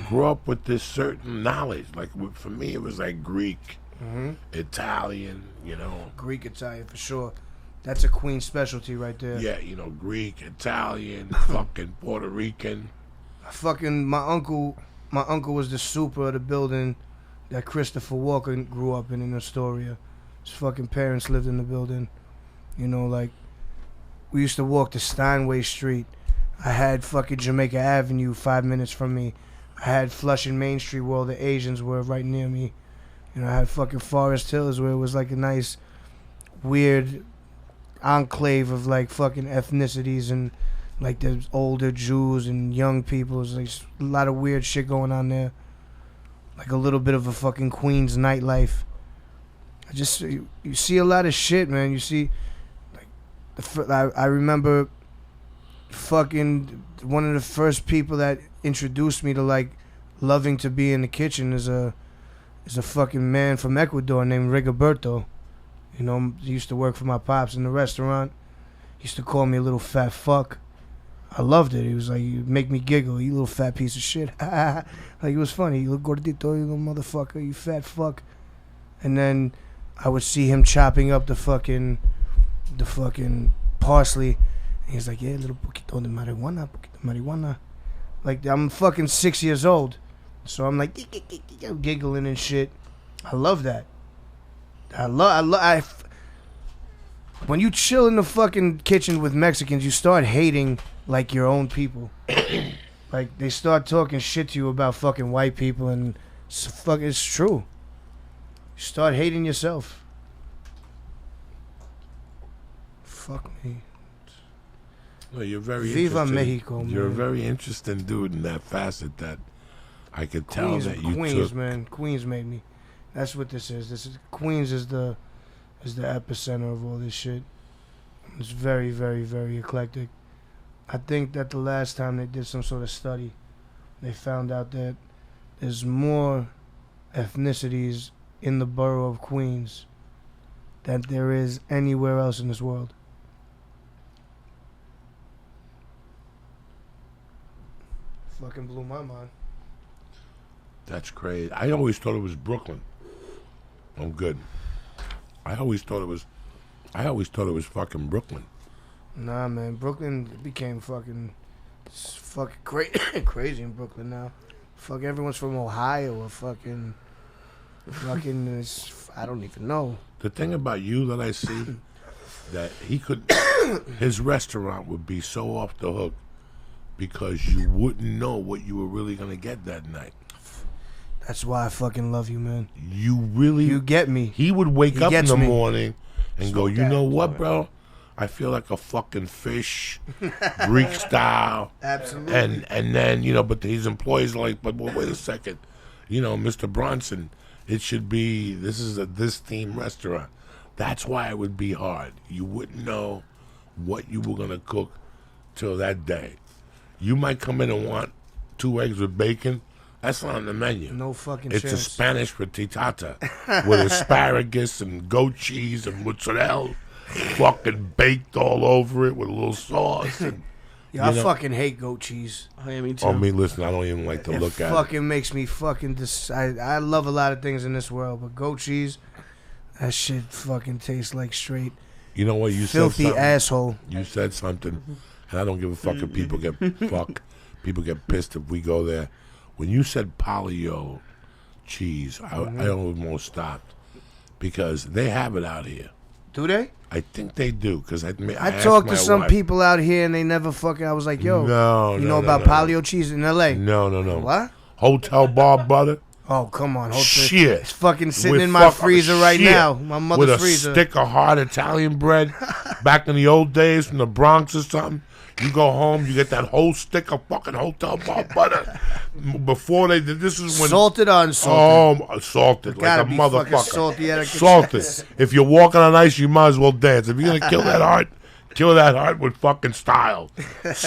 grow up with this certain knowledge. Like for me, it was like Greek. Mm-hmm. Italian, you know. Greek Italian for sure. That's a Queen specialty right there. Yeah, you know, Greek, Italian, fucking Puerto Rican. Fucking my uncle was the super of the building that Christopher Walker grew up in Astoria. His fucking parents lived in the building. You know, like we used to walk to Steinway Street. I had fucking Jamaica Avenue 5 minutes from me. I had Flushing Main Street where all the Asians were right near me. You know, I had fucking Forest Hills where it was like a nice, weird enclave of like fucking ethnicities and like there's older Jews and young people. There's like a lot of weird shit going on there. Like a little bit of a fucking Queens nightlife. You see a lot of shit, man. You see, like, I remember fucking one of the first people that introduced me to like loving to be in the kitchen is a fucking man from Ecuador named Rigoberto. You know, he used to work for my pops in the restaurant. He used to call me a little fat fuck. I loved it. He was like, you make me giggle, you little fat piece of shit. Like, it was funny. You look gordito, you little motherfucker, you fat fuck. And then I would see him chopping up the fucking parsley. And he's like, yeah, little poquito de marijuana. Like, I'm fucking 6 years old. So I'm like giggling and shit. I love that. When you chill in the fucking kitchen with Mexicans, you start hating like your own people. Like they start talking shit to you about fucking white people, and it's true. You start hating yourself. Fuck me. No, you're very Viva interesting. Mexico, man. You're a very interesting dude in that facet that I could tell that you Queens, took. man. Queens made me. That's what this is. Queens is the epicenter of all this shit. It's very, very, very eclectic. I think that the last time they did some sort of study, they found out that there's more ethnicities in the borough of Queens than there is anywhere else in this world. Fucking blew my mind. That's crazy. I always thought it was Brooklyn. I'm good. I always thought it was fucking Brooklyn. Nah, man, Brooklyn became it's fucking crazy in Brooklyn now. Fuck, everyone's from Ohio or fucking I don't even know. The thing about you that I see, that his restaurant would be so off the hook because you wouldn't know what you were really gonna get that night. That's why I fucking love you, man. You get me. He would wake up in the morning and go, you know what, that. bro? I feel like a fucking fish, Greek style. Absolutely. And then, you know, but his employees are like, but well, wait a second. You know, Mr. Bronson, it should be, this is this theme restaurant. That's why it would be hard. You wouldn't know what you were going to cook till that day. You might come in and want 2 eggs with bacon. That's not on the menu. No fucking It's chance. a Spanish fritata with asparagus and goat cheese and mozzarella fucking baked all over it with a little sauce. And, Yeah, I fucking hate goat cheese. Oh, yeah, me too. Oh, me, listen, I don't even like to look at it. It fucking makes me fucking... I love a lot of things in this world, but goat cheese, that shit fucking tastes like straight You know what? You filthy said something. asshole. You said something, and I don't give a fuck if people get people get pissed if we go there. When you said polio cheese, I almost stopped because they have it out here. Do they? I think they do because I talked to my some wife. people out here and they never fucking. I was like, yo, you know about polio cheese in L.A.? No. What? Hotel bar butter. Oh, come on. Shit. It's fucking sitting With in my freezer right shit. now. My mother's With a freezer. stick of hard Italian bread back in the old days from the Bronx or something. You go home, you get that whole stick of fucking hotel bar butter. Before they did, this is when... Salted or unsalted? Oh, salted, like Gotta a be fucking motherfucker. salty out of Salted. If you're walking on ice, you might as well dance. If you're going to kill that heart with fucking style.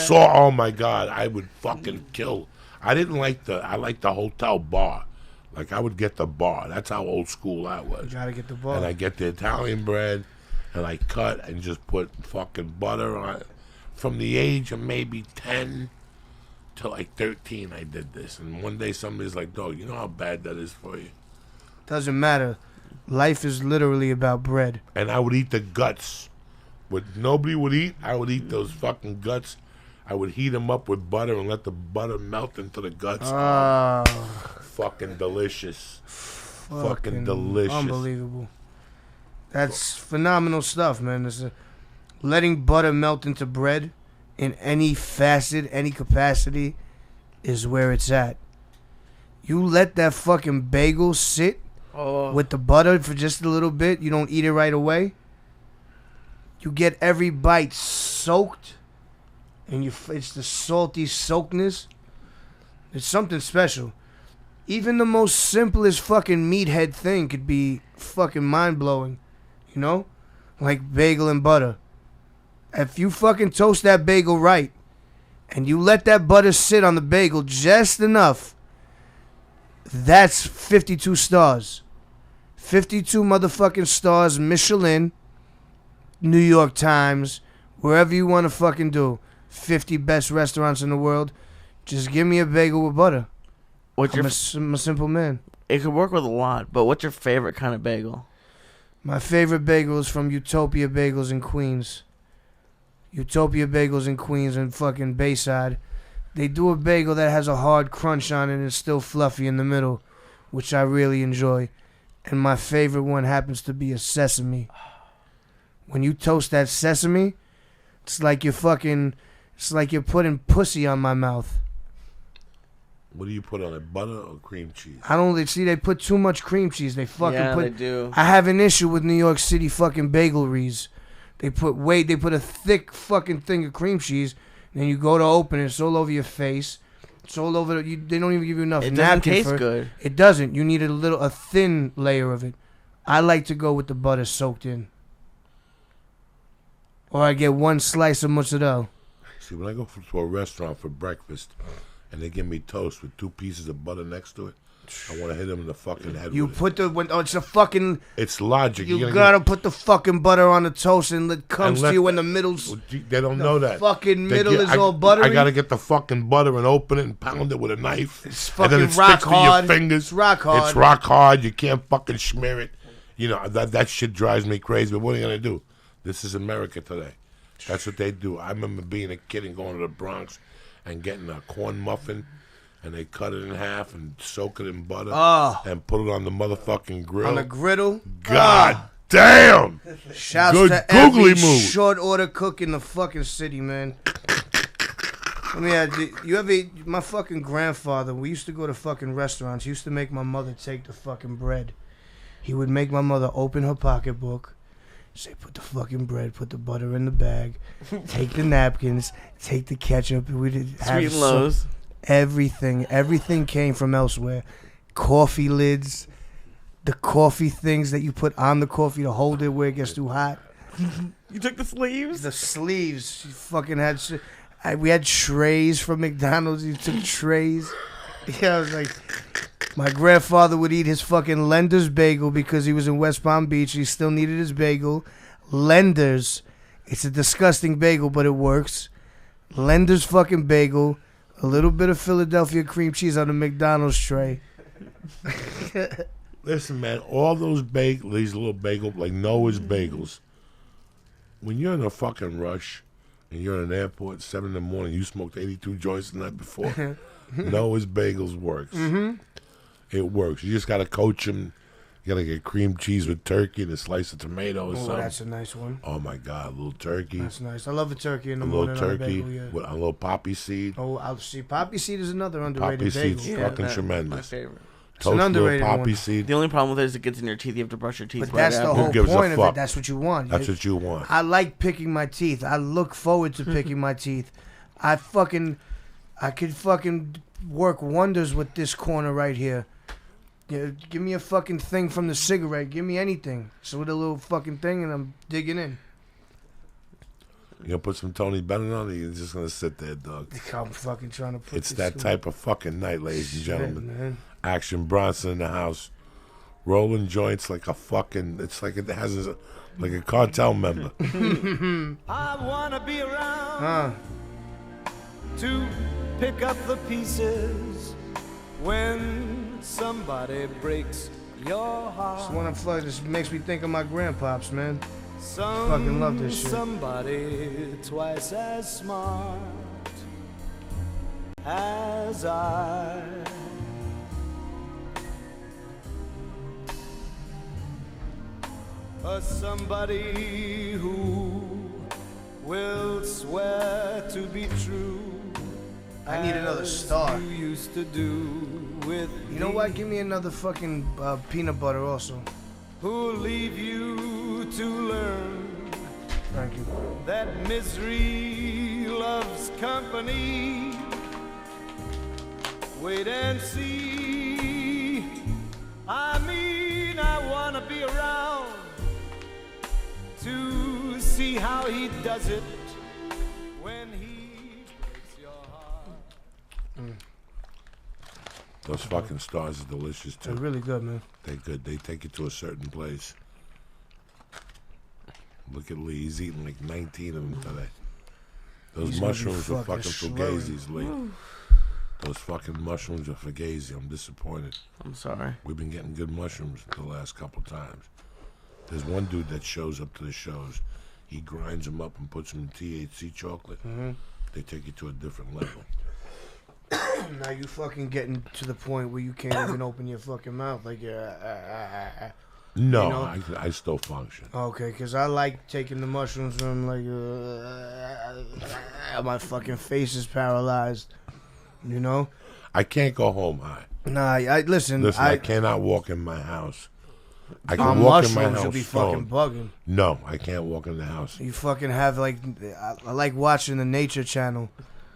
Oh my God, I would fucking kill. I liked the hotel bar. Like, I would get the bar. That's how old school I was. You gotta get the bar. And I get the Italian bread, and I cut and just put fucking butter on it. From the age of maybe 10 to like 13, I did this. And one day somebody's like, dog, you know how bad that is for you? Doesn't matter. Life is literally about bread. And I would eat the guts. What nobody would eat, I would eat those fucking guts. I would heat them up with butter and let the butter melt into the guts. Fucking delicious. Fucking delicious. Unbelievable. That's phenomenal stuff, man. Letting butter melt into bread in any facet, any capacity, is where it's at. You let that fucking bagel sit with the butter for just a little bit. You don't eat it right away. You get every bite soaked, and it's the salty soakness. It's something special. Even the most simplest fucking meathead thing could be fucking mind-blowing, you know? Like bagel and butter. If you fucking toast that bagel right, and you let that butter sit on the bagel just enough, that's 52 stars. 52 motherfucking stars, Michelin, New York Times, wherever you want to fucking do. 50 best restaurants in the world. Just give me a bagel with butter. I'm a simple man. It could work with a lot, but what's your favorite kind of bagel? My favorite bagel is from Utopia Bagels in Queens. Utopia Bagels in Queens and fucking Bayside. They do a bagel that has a hard crunch on it and it's still fluffy in the middle, which I really enjoy. And my favorite one happens to be a sesame. When you toast that sesame, it's like you're putting pussy on my mouth. What do you put on it, butter or cream cheese? They put too much cream cheese. They they do. I have an issue with New York City fucking bageleries. They put a thick fucking thing of cream cheese, and then you go to open it, it's all over your face. It's all over. They don't even give you enough. It doesn't taste good. It doesn't. You need a thin layer of it. I like to go with the butter soaked in, or I get one slice of mozzarella. See, when I go to a restaurant for breakfast, and they give me toast with 2 pieces of butter next to it, I want to hit them in the fucking head. It's a fucking. It's logic. You gotta put the fucking butter on the toast, and it comes to you in the middle. They don't know that. Fucking middle is all buttery. I gotta get the fucking butter and open it and pound it with a knife. It's fucking and then it rock sticks hard. to your fingers. It's rock hard. It's rock hard. You can't fucking smear it. You know that shit drives me crazy. But what are you gonna do? This is America today. That's what they do. I remember being a kid and going to the Bronx and getting a corn muffin. And they cut it in half and soak it in butter and put it on the motherfucking grill. On the griddle? God damn! Shouts Good to googly every move. short order cook in the fucking city, man. My fucking grandfather, we used to go to fucking restaurants. He used to make my mother take the fucking bread. He would make my mother open her pocketbook, say, put the fucking bread, put the butter in the bag, take the napkins, take the ketchup. We did have Sweet and lows. Everything came from elsewhere. Coffee lids, the coffee things that you put on the coffee to hold it where it gets too hot. You took the sleeves? The sleeves. You fucking had. We had trays from McDonald's. You took trays. Yeah, I was like, my grandfather would eat his fucking Lender's bagel because he was in West Palm Beach. He still needed his bagel. Lender's. It's a disgusting bagel, but it works. Lender's fucking bagel, a little bit of Philadelphia cream cheese on the McDonald's tray. Listen, man, all those these little bagel, like Noah's bagels, when you're in a fucking rush and you're in an airport at 7 in the morning, you smoked 82 joints the night before, Noah's bagels works. Mm-hmm. It works. You just got to coach them. You got to get cream cheese with turkey and a slice of tomato or something. That's a nice one. Oh, my God, a little turkey. That's nice. I love a turkey in the morning. A little turkey on a bagel, with a little poppy seed. Oh, I'll see. Poppy seed is another underrated Poppy bagel. seed's fucking tremendous. My favorite. Toast an underrated little poppy one. seed. The only problem with it is it gets in your teeth. You have to brush your teeth. But that's the whole gives a point of fuck? it. That's what you want. That's what you want. I like picking my teeth. I look forward to picking my teeth. I could fucking work wonders with this corner right here. Yeah, give me a fucking thing from the cigarette. Give me anything. So with a little fucking thing, and I'm digging in. You gonna put some Tony Bennett on, or you just gonna sit there, dog? I'm fucking trying to put It's this that through. type of fucking night, ladies and gentlemen. Man. Action Bronson in the house, rolling joints like a fucking. It's like it has like a cartel member. I wanna be around to pick up the pieces when somebody breaks your heart. This one I'm fucking. This makes me think of my grandpops, man. Some, fucking love this shit. Somebody twice as smart as I. Somebody who will swear to be true. I need another star. You used to do with You know what? Give me another fucking peanut butter also. who'll leave you to learn Thank you. that misery loves company. Wait and see. I mean, I wanna be around to see how he does it when he breaks your heart. Those fucking stars are delicious They're too. really good, man. They're good. They take you to a certain place. Look at Lee. He's eating like 19 of them today. Those He's gonna be mushrooms were fucking fucking slurring. fugazis, Lee. Those fucking mushrooms are fugazi. I'm disappointed. I'm sorry. We've been getting good mushrooms the last couple times. There's one dude that shows up to the shows. He grinds them up and puts them in THC chocolate. Mm-hmm. They take you to a different level. Now you fucking getting to the point where you can't even open your fucking mouth. Like, No, You know? I still function. Okay, because I like taking the mushrooms from like, my fucking face is paralyzed. You know? I can't go home high. Nah, listen, Listen, I cannot walk in my house. I can on walk in my mushrooms, house you'll be stoned. fucking bugging. No, I can't walk in the house. You fucking have like, I like watching the Nature Channel.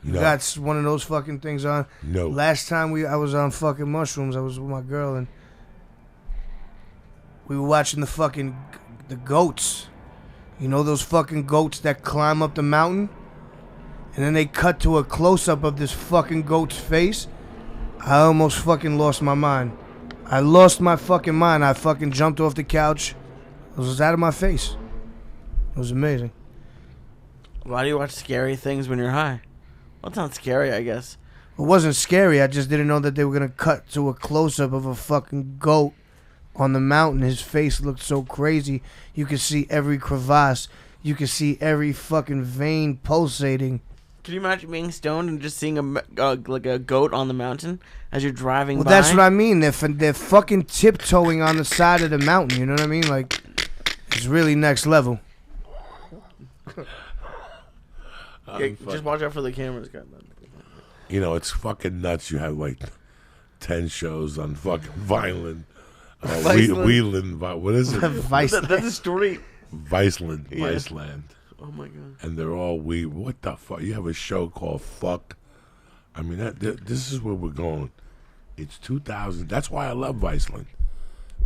You No. got one of those fucking things on. No. Last time I was on fucking mushrooms, I was with my girl and we were watching the goats. You know those fucking goats that climb up the mountain? And then they cut to a close-up of this fucking goat's face. I almost fucking lost my mind. I lost my fucking mind. I fucking jumped off the couch. It was out of my face. It was amazing. Why do you watch scary things when you're high? Well, it's not scary, I guess. It wasn't scary. I just didn't know that they were going to cut to a close-up of a fucking goat on the mountain. His face looked so crazy. You could see every crevasse. You could see every fucking vein pulsating. Can you imagine being stoned and just seeing like a goat on the mountain as you're driving Well, by? that's what I mean. They're fucking tiptoeing on the side of the mountain. You know what I mean? Like, it's really next level. Yeah, just watch out for the cameras, guys. You know, it's fucking nuts. You have like 10 shows on fucking Viceland. Viceland. What is it? Viceland. That's a story. Viceland. Yeah. Viceland. Oh my god. And they're all weed. What the fuck? You have a show called Fuck. I mean, this is where we're going. It's 2000. That's why I love Viceland.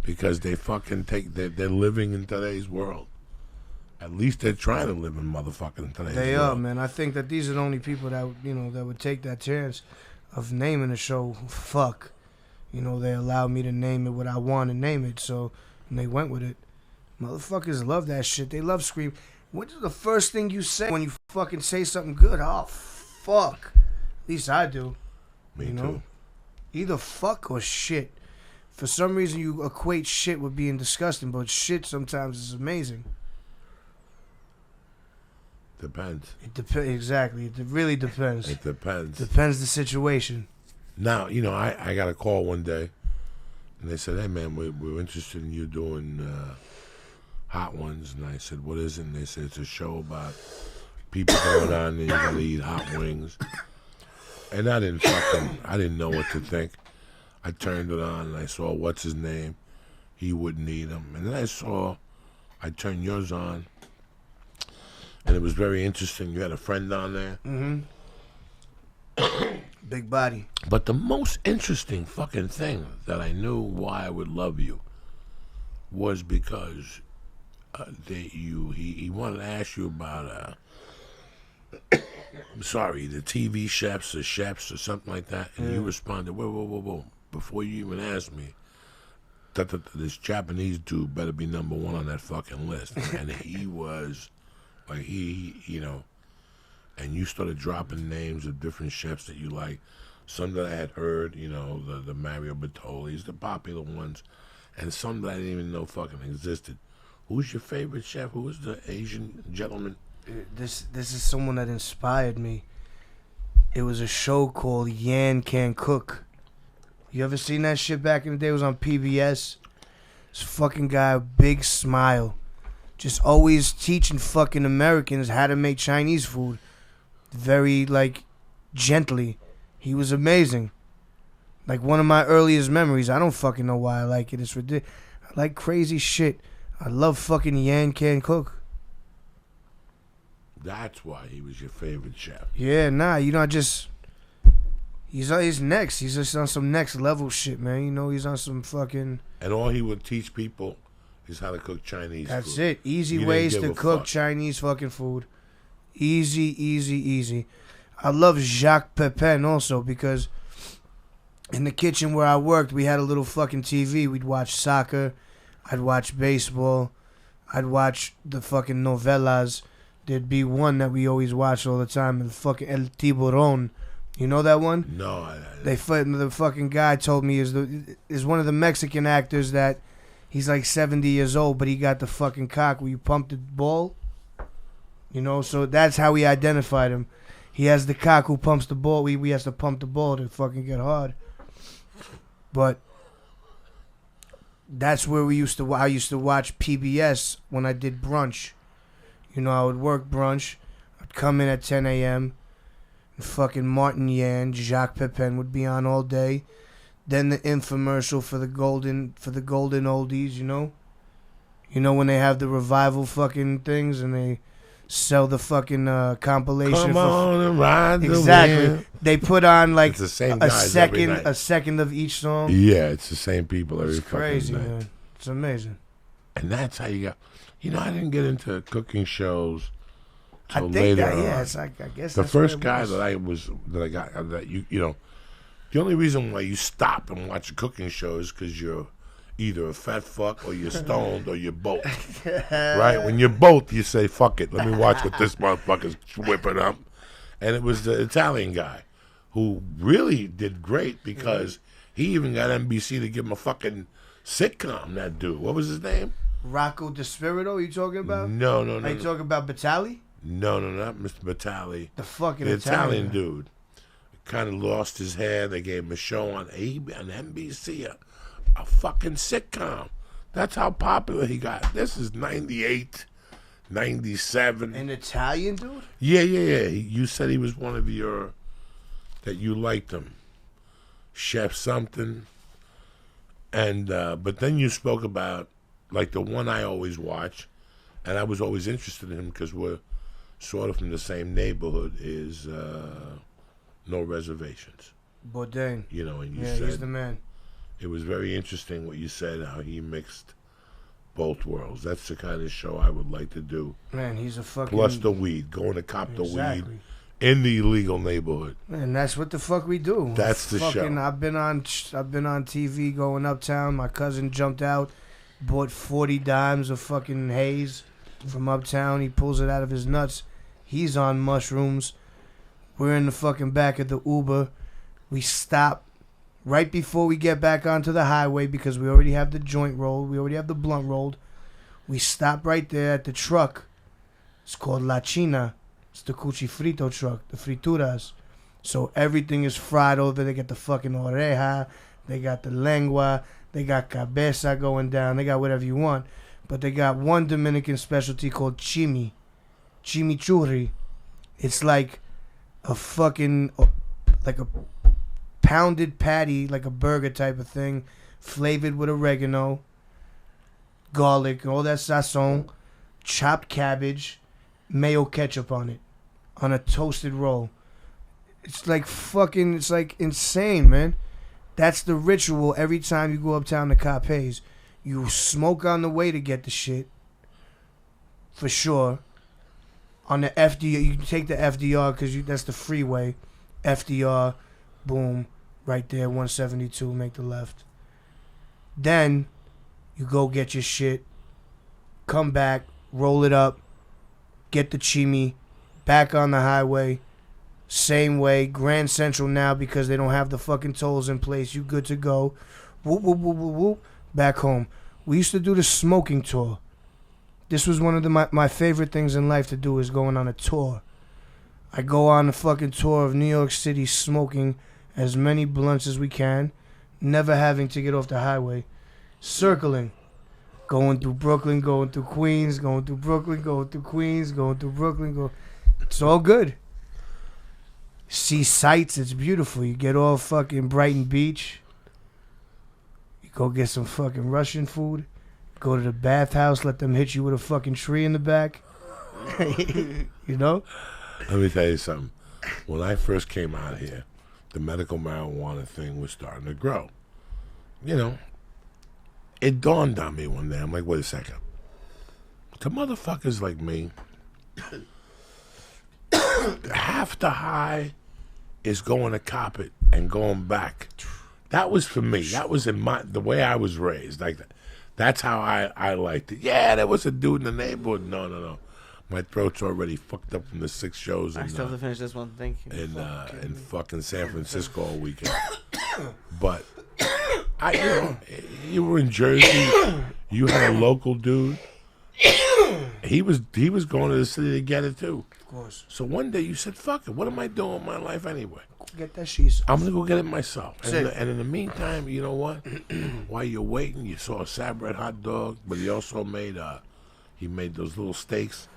Because they fucking they're living in today's world. At least they're trying to live in motherfucking today's world. They are, man. I think that these are the only people that, you know, that would take that chance of naming the show Fuck. You know, they allowed me to name it what I want to name it, so and they went with it. Motherfuckers love that shit. They love Scream. What's the first thing you say when you fucking say something good? Oh, fuck. At least I do. Me you know? too. Either fuck or shit. For some reason, you equate shit with being disgusting, but shit sometimes is amazing. Depends. It depends. Exactly. It really depends. It depends. Depends the situation. Now, I got a call one day, and they said, hey, man, we're interested in you doing Hot Ones. And I said, what is it? And they said, it's a show about people going on there, you got to eat hot wings. And I didn't know what to think. I turned it on, and I saw, what's his name? He wouldn't eat them. And then I turned yours on, and it was very interesting. You had a friend on there. Mm-hmm. Big body. But the most interesting fucking thing that I knew why I would love you was because he wanted to ask you about I'm sorry, the TV chefs or something like that, and you responded, whoa, before you even asked me, this Japanese dude better be number one on that fucking list. And he was, like, and you started dropping names of different chefs that you like, some that I had heard, the Mario Battolis, the popular ones, and some that I didn't even know fucking existed. Who's your favorite chef? Who was the Asian gentleman? This is someone that inspired me. It was a show called Yan Can Cook. You ever seen that shit back in the day? It was on PBS. This fucking guy, big smile. Just always teaching fucking Americans how to make Chinese food. Very, gently. He was amazing. Like, one of my earliest memories. I don't fucking know why I like it. It's ridiculous. I like crazy shit. I love fucking Yan Can Cook. That's why he was your favorite chef. Yeah, he's next. He's just on some next level shit, man. He's on some fucking... And all he would teach people is how to cook Chinese food. That's it. Easy ways to cook Chinese fucking food. Easy. I love Jacques Pepin also because in the kitchen where I worked, we had a little fucking TV. We'd watch soccer. I'd watch baseball. I'd watch the fucking novelas. There'd be one that we always watch all the time, the fucking El Tiburon. You know that one? No, the fucking guy told me is one of the Mexican actors that he's like 70 years old, but he got the fucking cock where you pump the ball. So that's how we identified him. He has the cock who pumps the ball. We has to pump the ball to fucking get hard. But that's where I used to watch PBS when I did brunch. I would work brunch. I'd come in at 10 a.m. And fucking Martin Yan, Jacques Pepin would be on all day. Then the infomercial for the golden oldies, when they have the revival fucking things and they sell the fucking compilation. Come on and ride the exactly. wind. They put on like it's the same a guys every second, night. a second of each song. Yeah, it's the same people every It's fucking crazy, night. man. It's amazing. And that's how you got. I didn't get into cooking shows I till think later that, on. it's like, I guess The that's first what it guy was. the only reason why you stop and watch a cooking show is because you're either a fat fuck or you're stoned or you're both. Right? When you're both, you say, fuck it, let me watch what this motherfucker's whipping up. And it was the Italian guy who really did great because he even got NBC to give him a fucking sitcom, that dude. What was his name? Rocco DeSpirito, you talking about? No. Are you talking about Batali? No, not Mr. Batali. The fucking The Italian dude. Kind of lost his hair. They gave him a show on NBC, a fucking sitcom. That's how popular he got. This is 98, 97. An Italian dude? Yeah. You said he was one of your, that you liked him. Chef something. And, but then you spoke about, like the one I always watch, and I was always interested in him because we're sort of from the same neighborhood, is No Reservations. Bourdain. And you Yeah, said he's the man. it was very interesting what you said, how he mixed both worlds. That's the kind of show I would like to do. Man, he's a fucking... Plus the weed, going to cop the Exactly. weed in the illegal neighborhood. Man, that's what the fuck we do. That's the fucking, show. I've been on TV going uptown. My cousin jumped out, bought 40 dimes of fucking haze from uptown. He pulls it out of his nuts. He's on mushrooms. We're in the fucking back of the Uber. We stop right before we get back onto the highway because we already have the joint rolled. We already have the blunt rolled. We stop right there at the truck. It's called La China. It's the cuchifrito truck, the frituras. So everything is fried over. They got the fucking oreja. They got the lengua. They got cabeza going down. They got whatever you want. But they got one Dominican specialty called chimichurri. It's like a fucking, like a pounded patty, like a burger type of thing, flavored with oregano, garlic, all that sazon, chopped cabbage, mayo ketchup on it, on a toasted roll. It's like fucking, it's like insane, man. That's the ritual every time you go uptown to Capes. You smoke on the way to get the shit, for sure. On the FDR, you can take the FDR because that's the freeway. FDR, boom, right there, 172, make the left. Then you go get your shit, come back, roll it up, get the chimi, back on the highway, same way, Grand Central now because they don't have the fucking tolls in place. You good to go. Whoop, whoop, whoop, whoop, whoop, back home. We used to do the smoking tour. This was one of my favorite things in life to do is going on a tour. I go on a fucking tour of New York City smoking as many blunts as we can, never having to get off the highway. Circling. Going through Brooklyn, going through Queens, going through Brooklyn, going through Queens, going through Brooklyn. It's all good. See sights, it's beautiful. You get all fucking Brighton Beach. You go get some fucking Russian food. Go to the bathhouse, let them hit you with a fucking tree in the back. You know? Let me tell you something. When I first came out here, the medical marijuana thing was starting to grow. You know, it dawned on me one day. I'm like, wait a second. To motherfuckers like me, half the high is going to cop it and going back. That was for me. That was the way I was raised. Like that. That's how I liked it. Yeah, there was a dude in the neighborhood. No. My throat's already fucked up from the 6 shows. I still have to finish this one. Thank you. In fucking San Francisco all weekend. But you were in Jersey. You had a local dude. He was going to the city to get it too. Of course. So one day you said, "Fuck it. What am I doing with my life anyway? Get that shit. I'm gonna go get it myself." And in the meantime, you know what? While you're waiting, you saw a Sabret hot dog, but he also made those little steaks.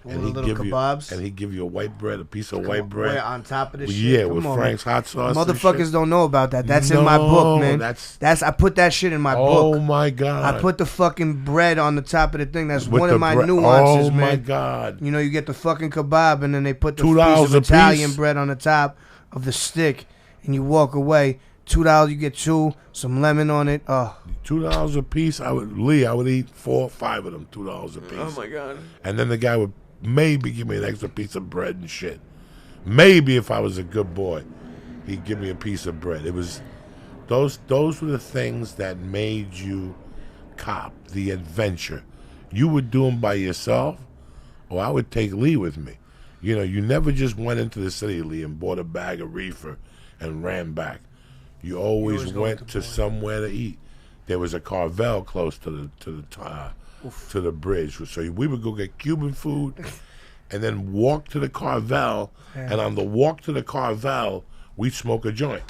And he'd little give kebabs. You, and he'd give you a white bread, a piece of white bread. On top of the shit. Yeah, Come with on, Frank's hot sauce. Motherfuckers don't know about that. That's in my book, man. That's I put that shit in my book. Oh my god! I put the fucking bread on the top of the thing. That's one of my nuances, man. Oh my god! You know, you get the fucking kebab, and then they put the piece of Italian bread on the top of the stick, and you walk away. $2, you get 2, some lemon on it. Oh, $2 a piece. I would eat 4 or 5 of them. $2 a piece. Oh my god! And then the guy would maybe give me an extra piece of bread and shit. Maybe if I was a good boy, he'd give me a piece of bread. It was those were the things that made you cop the adventure. You would do them by yourself, or I would take Lee with me. You know, you never just went into the city, Lee, and bought a bag of reefer and ran back. You always went to somewhere to eat. There was a Carvel close to the bridge. So we would go get Cuban food and then walk to the Carvel. And on the walk to the Carvel, we'd smoke a joint.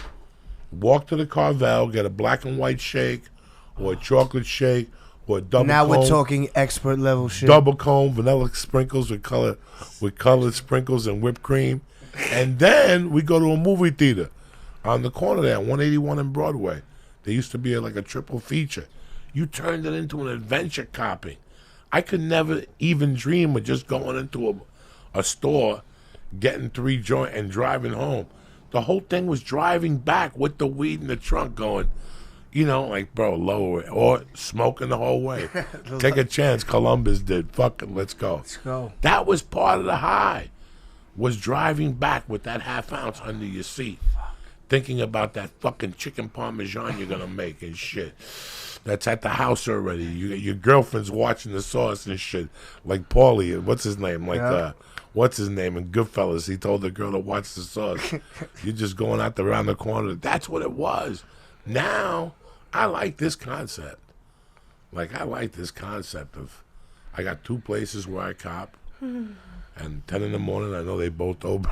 Walk to the Carvel, get a black and white shake or a chocolate shake or a double now cone. We're talking expert level shit. Double cone, vanilla sprinkles with colored sprinkles and whipped cream. And then we go to a movie theater on the corner there, 181 and Broadway. There used to be like a triple feature. You turned it into an adventure copying. I could never even dream of just going into a store, getting 3 joints and driving home. The whole thing was driving back with the weed in the trunk going, you know, like, bro, lower it. Or smoking the whole way. Take a chance. Columbus did. Fuck it, let's go. Let's go. That was part of the high, was driving back with that half ounce under your seat. Thinking about that fucking chicken parmesan you're going to make and shit. that's at the house already. Your girlfriend's watching the sauce and shit. Like Paulie, what's his name? What's his name in Goodfellas? He told the girl to watch the sauce. You're just going out around the corner. That's what it was. Now, I like this concept. Like, I like this concept of, I got 2 places where I cop, and 10 in the morning, I know they both open.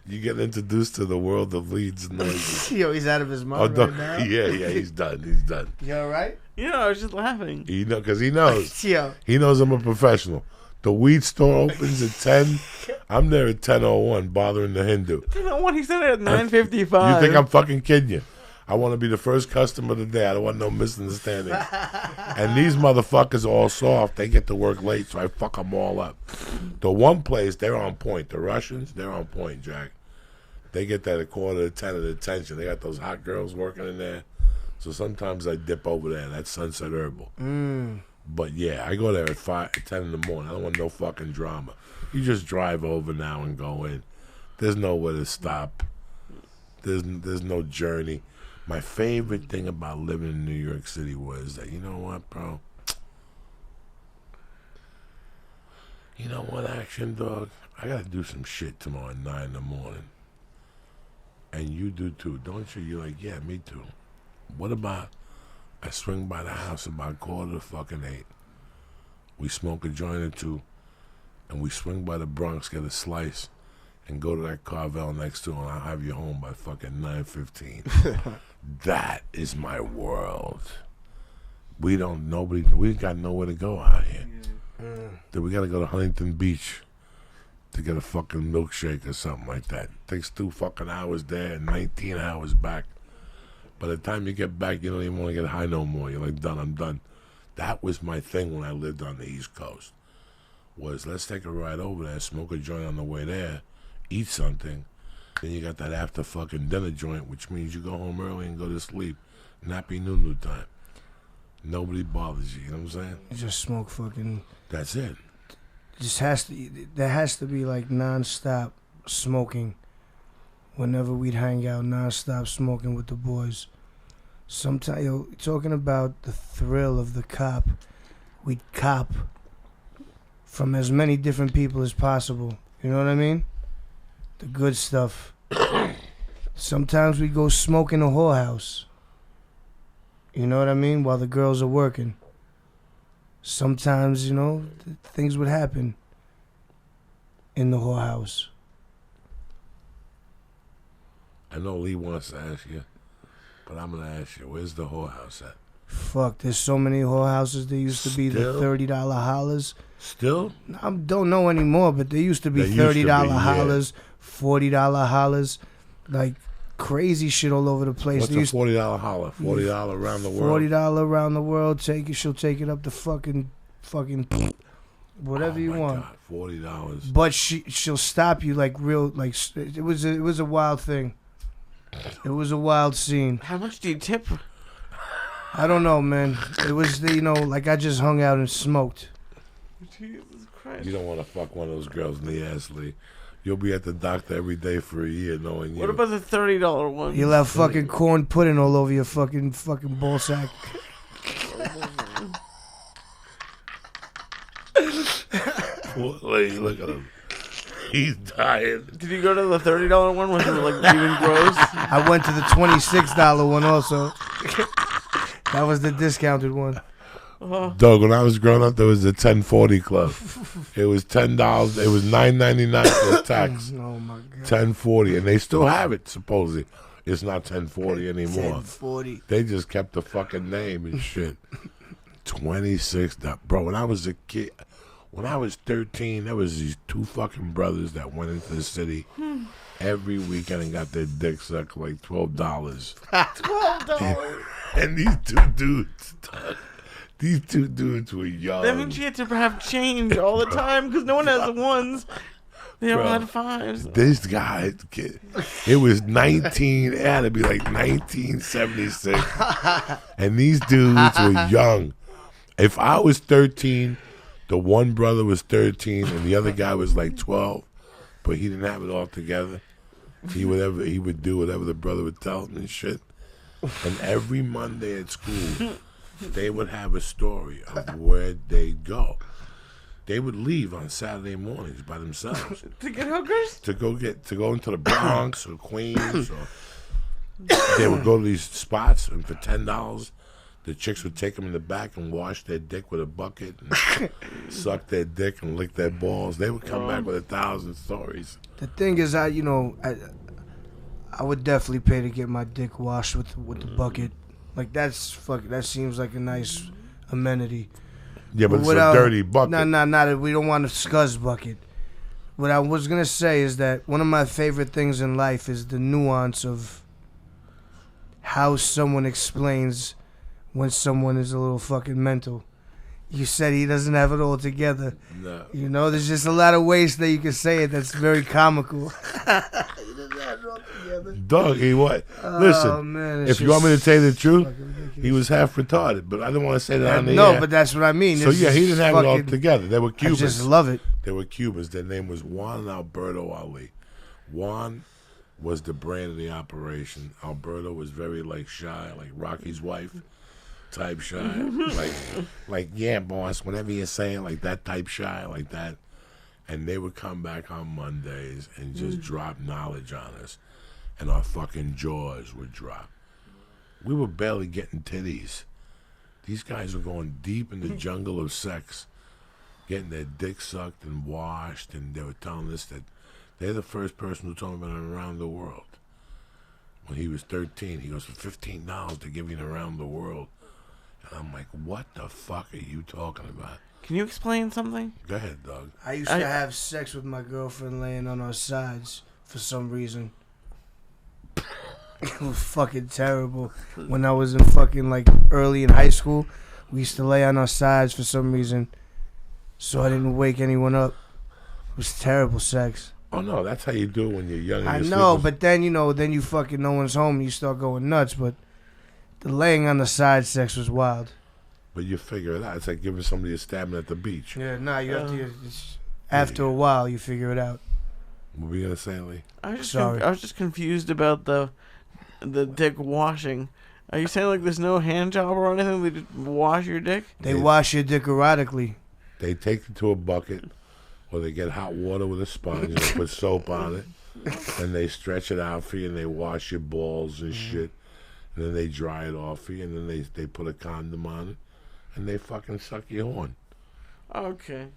You get introduced to the world of leads and noises. Yo, he's out of his mind right now. Yeah, he's done. You all right? Yeah, I was just laughing. Because he knows. Yo. He knows I'm a professional. The weed store opens at 10. I'm there at 10:01 bothering the Hindu. 10:01, he said it at 9:55. You think I'm fucking kidding you? I want to be the first customer today. I don't want no misunderstandings. And these motherfuckers are all soft. They get to work late, so I fuck them all up. The one place, they're on point. The Russians, they're on point, Jack. They get that 9:45 of attention. They got those hot girls working in there. So sometimes I dip over there. That's Sunset Herbal. But yeah, I go there at 10 in the morning. I don't want no fucking drama. You just drive over now and go in. There's nowhere to stop. There's no journey. My favorite thing about living in New York City was that, you know what, bro? You know what, Action Dog? I gotta do some shit tomorrow at 9 in the morning. And you do too, don't you? You're like, yeah, me too. What about I swing by the house about 7:45? We smoke a joint or 2, and we swing by the Bronx, get a slice, and go to that Carvel next to, and I'll have you home by fucking 9:15. That is my world. We got nowhere to go out here. Then we gotta go to Huntington Beach to get a fucking milkshake or something like that. Takes 2 fucking hours there and 19 hours back. By the time you get back, you don't even want to get high no more. You're like, done, I'm done. That was my thing when I lived on the East Coast. Was let's take a ride over there, smoke a joint on the way there, eat something. Then you got that after fucking dinner joint, which means you go home early and go to sleep. Nappy Nunu time. Nobody bothers you, you know what I'm saying? You just smoke fucking... That's it. There has to be like non-stop smoking. Whenever we'd hang out, non-stop smoking with the boys. Sometimes, talking about the thrill of the cop, we'd cop from as many different people as possible. You know what I mean? The good stuff. Sometimes we go smoke in a whorehouse. You know what I mean? While the girls are working. Sometimes, things would happen in the whorehouse. I know Lee wants to ask you, but I'm going to ask you, where's the whorehouse at? Fuck, there's so many whorehouses. There used to be the $30 hollers. Still? I don't know anymore, but there used to be $30 hollers, $40 hollers, like crazy shit all over the place. What's a $40 holler? $40 around the world? $40 around the world. She'll take it up to fucking whatever you want. God, $40. But she'll stop you like it was a wild thing. It was a wild scene. How much do you tip? I don't know, man. It was like I just hung out and smoked. Jesus Christ. You don't want to fuck one of those girls in the ass, Lee. You'll be at the doctor every day for a year knowing you. What about the $30 one? You'll have fucking corn pudding all over your fucking ball sack. Lee, look at him. He's dying. Did you go to the $30 one when you were like leaving gross? I went to the $26 one also. That was the discounted one. Doug, when I was growing up, there was a 1040 club. It was $10. It was $9.99 for tax. Oh my god. 1040, and they still have it. Supposedly, it's not 1040 anymore. 1040. They just kept the fucking name and shit. 26. Bro, when I was a kid, when I was 13, there was these 2 fucking brothers that went into the city every weekend and got their dick sucked like $12. $12. And these two dudes were young. That means you had to have change all the time because no one has ones. They all had 5s. This guy, it was it had to be like 1976. And these dudes were young. If I was 13, the one brother was 13 and the other guy was like 12, but he didn't have it all together. He would do whatever the brother would tell him and shit. And every Monday at school, they would have a story of where they'd go. They would leave on Saturday mornings by themselves To get hookers? to go into the Bronx or Queens, or they would go to these spots, and for $10, the chicks would take them in the back and wash their dick with a bucket and suck their dick and lick their balls. They would come back with 1,000 stories. The thing is, I would definitely pay to get my dick washed with the bucket. Like that seems like a nice amenity. Yeah, but it's a dirty bucket. No. We don't want a scuzz bucket. What I was gonna say is that one of my favorite things in life is the nuance of how someone explains when someone is a little fucking mental. You said he doesn't have it all together. No. You know, there's just a lot of ways that you can say it that's very comical. He doesn't have it all together. Dog, he what? Listen, man, if you want me to tell you the truth, he was half retarded, but I didn't want to say that on the air. No, but that's what I mean. So yeah, he didn't have it all fucking- together. They were I Cubans. just love it. They were Cubans. Their name was Juan and Alberto Ali. Juan was the brain of the operation. Alberto was very shy, like Rocky's wife type shy. like yeah, boss, whatever you're saying, like that type shy, like that. And they would come back on Mondays and just drop knowledge on us. And our fucking jaws would drop. We were barely getting titties. These guys were going deep in the jungle of sex, getting their dick sucked and washed, and they were telling us that they're the first person who told me about it around the world. When he was 13, he goes, for $15 to give you an around the world. And I'm like, what the fuck are you talking about? Can you explain something? Go ahead, dog. I used to have sex with my girlfriend laying on our sides for some reason. It was fucking terrible. When I was in fucking early in high school, we used to lay on our sides for some reason, so I didn't wake anyone up. It was terrible sex. Oh no, that's how you do it when you're young. And I you're know, sleeping. but then you fucking no one's home and you start going nuts. But the laying on the side sex was wild. But you figure it out. It's like giving somebody a stabbing at the beach. Yeah, you have to. After a while, you figure it out. What were you gonna say, Lee? I was Sorry. just confused about the dick washing. Are you saying there's no hand job or anything? They just wash your dick? They wash your dick erotically. They take it to a bucket, or they get hot water with a sponge and they put soap on it, and they stretch it out for you, and they wash your balls and shit, and then they dry it off for you, and then they put a condom on it, and they fucking suck your horn. Okay.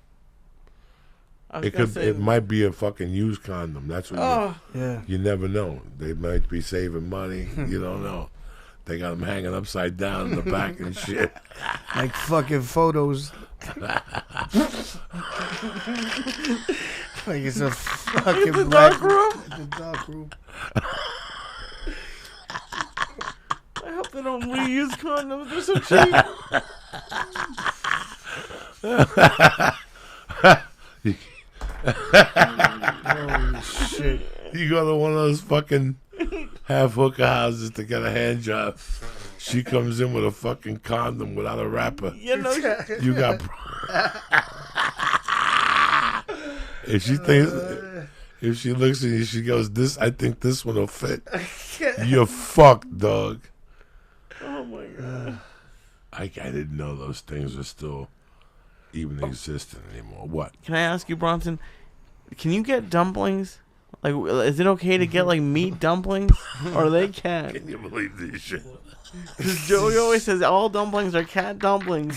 It might be a fucking used condom. That's what Yeah. you never know. They might be saving money. You don't know. They got them hanging upside down in the back and shit. Like fucking photos. Like it's a fucking the black dark room? The dark room. I hope they don't reuse condoms. They're so cheap. Holy shit. You go to one of those fucking half hooker houses to get a hand job. She comes in with a fucking condom without a wrapper. You know, You got. If she thinks, if she looks at you, she goes, I think this one will fit. You're fucked, dog. oh my god. I didn't know those things are still even existing anymore. What? Can I ask you, Bronson? Can you get dumplings? Is it okay to get meat dumplings, or they can't? Can you believe this shit? Because Joey always says all dumplings are cat dumplings,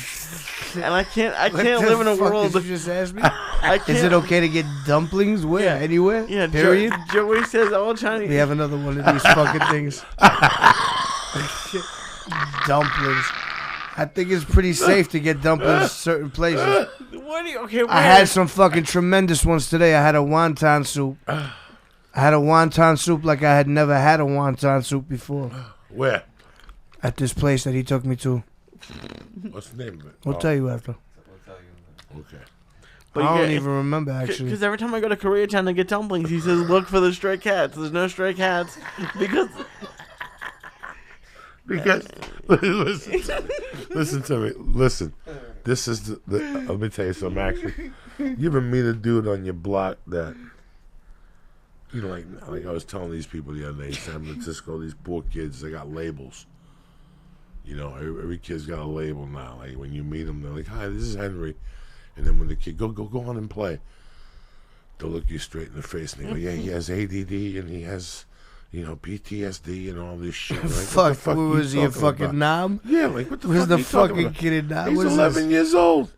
and I can't What live in the a fuck world. did you just ask me? I can't. Is it okay to get dumplings? Where? Yeah. Anywhere? Yeah, Period? Joey says all Chinese. We have another one of these fucking things. Dumplings. I think it's pretty safe to get dumplings certain places. What do you? Okay, I had some fucking tremendous ones today. I had a wonton soup. I had a wonton soup like I had never had a wonton soup before. Where? At this place that he took me to. What's the name of it? We'll tell you after. Okay. But I don't even remember, actually. Because every time I go to Koreatown to get dumplings, he says, "Look for the stray cats." There's no stray cats because listen to me. Listen. This is the let me tell you something. Actually, you ever meet a dude on your block that like I was telling these people the other day in San Francisco, these poor kids, they got labels. You know, every kid's got a label now. Like when you meet them, they're like, "Hi, this is Henry," and then when the kid go on and play, they'll look you straight in the face and they go, "Yeah, he has ADD and he has, you know, PTSD and all this shit." Like, Fuck, what was he, a fucking knob? Yeah, like what the Was fuck? the you talking fucking about? kid in knob? He's What is 11 years old.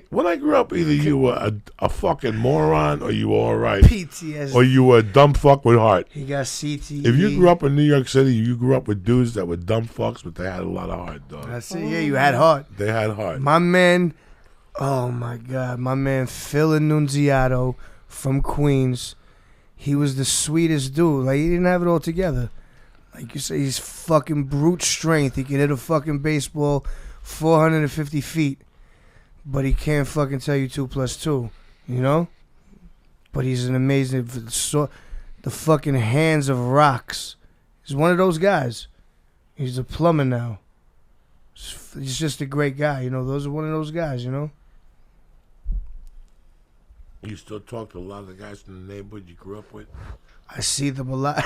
When I grew up, either you were a fucking moron or you were all right, PTSD. or you were a dumb fuck with heart. He got CTE. If you grew up in New York City, you grew up with dudes that were dumb fucks, but they had a lot of heart, dog. I see. Yeah, you had heart. They had heart. My man, oh my God, my man Phil Annunziato from Queens. He was the sweetest dude. Like, he didn't have it all together. Like you say, he's fucking brute strength. He can hit a fucking baseball 450 feet. But he can't fucking tell you 2 + 2. You know? But he's an amazing... the fucking hands of rocks. He's one of those guys. He's a plumber now. He's just a great guy. You know, those are one of those guys, you know? You still talk to a lot of the guys from the neighborhood you grew up with? I see them a lot.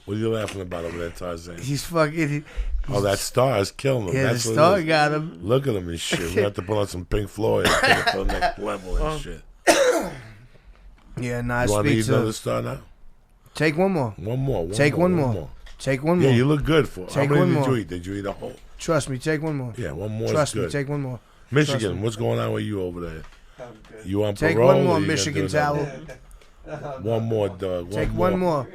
What are you laughing about over there, Tarzan? He's fucking... Oh, that star is killing him. Yeah, That's the what star it is. got him. Look at him and shit. We have to put on some Pink Floyd and take it to the next level and shit. Yeah, nah, I You want to speak eat another to... star now? Take one more. One more. Take one more. Take one Yeah, more. you look good for it. How Take many one did more. you eat? Did you eat a whole? Trust me, take one more. Yeah, one more Trust is me, good. take one more. Michigan, trust me. what's going on with you over there? You on Take parole? one or more, you gonna Michigan do another towel. one? One more, Doug. Take one more.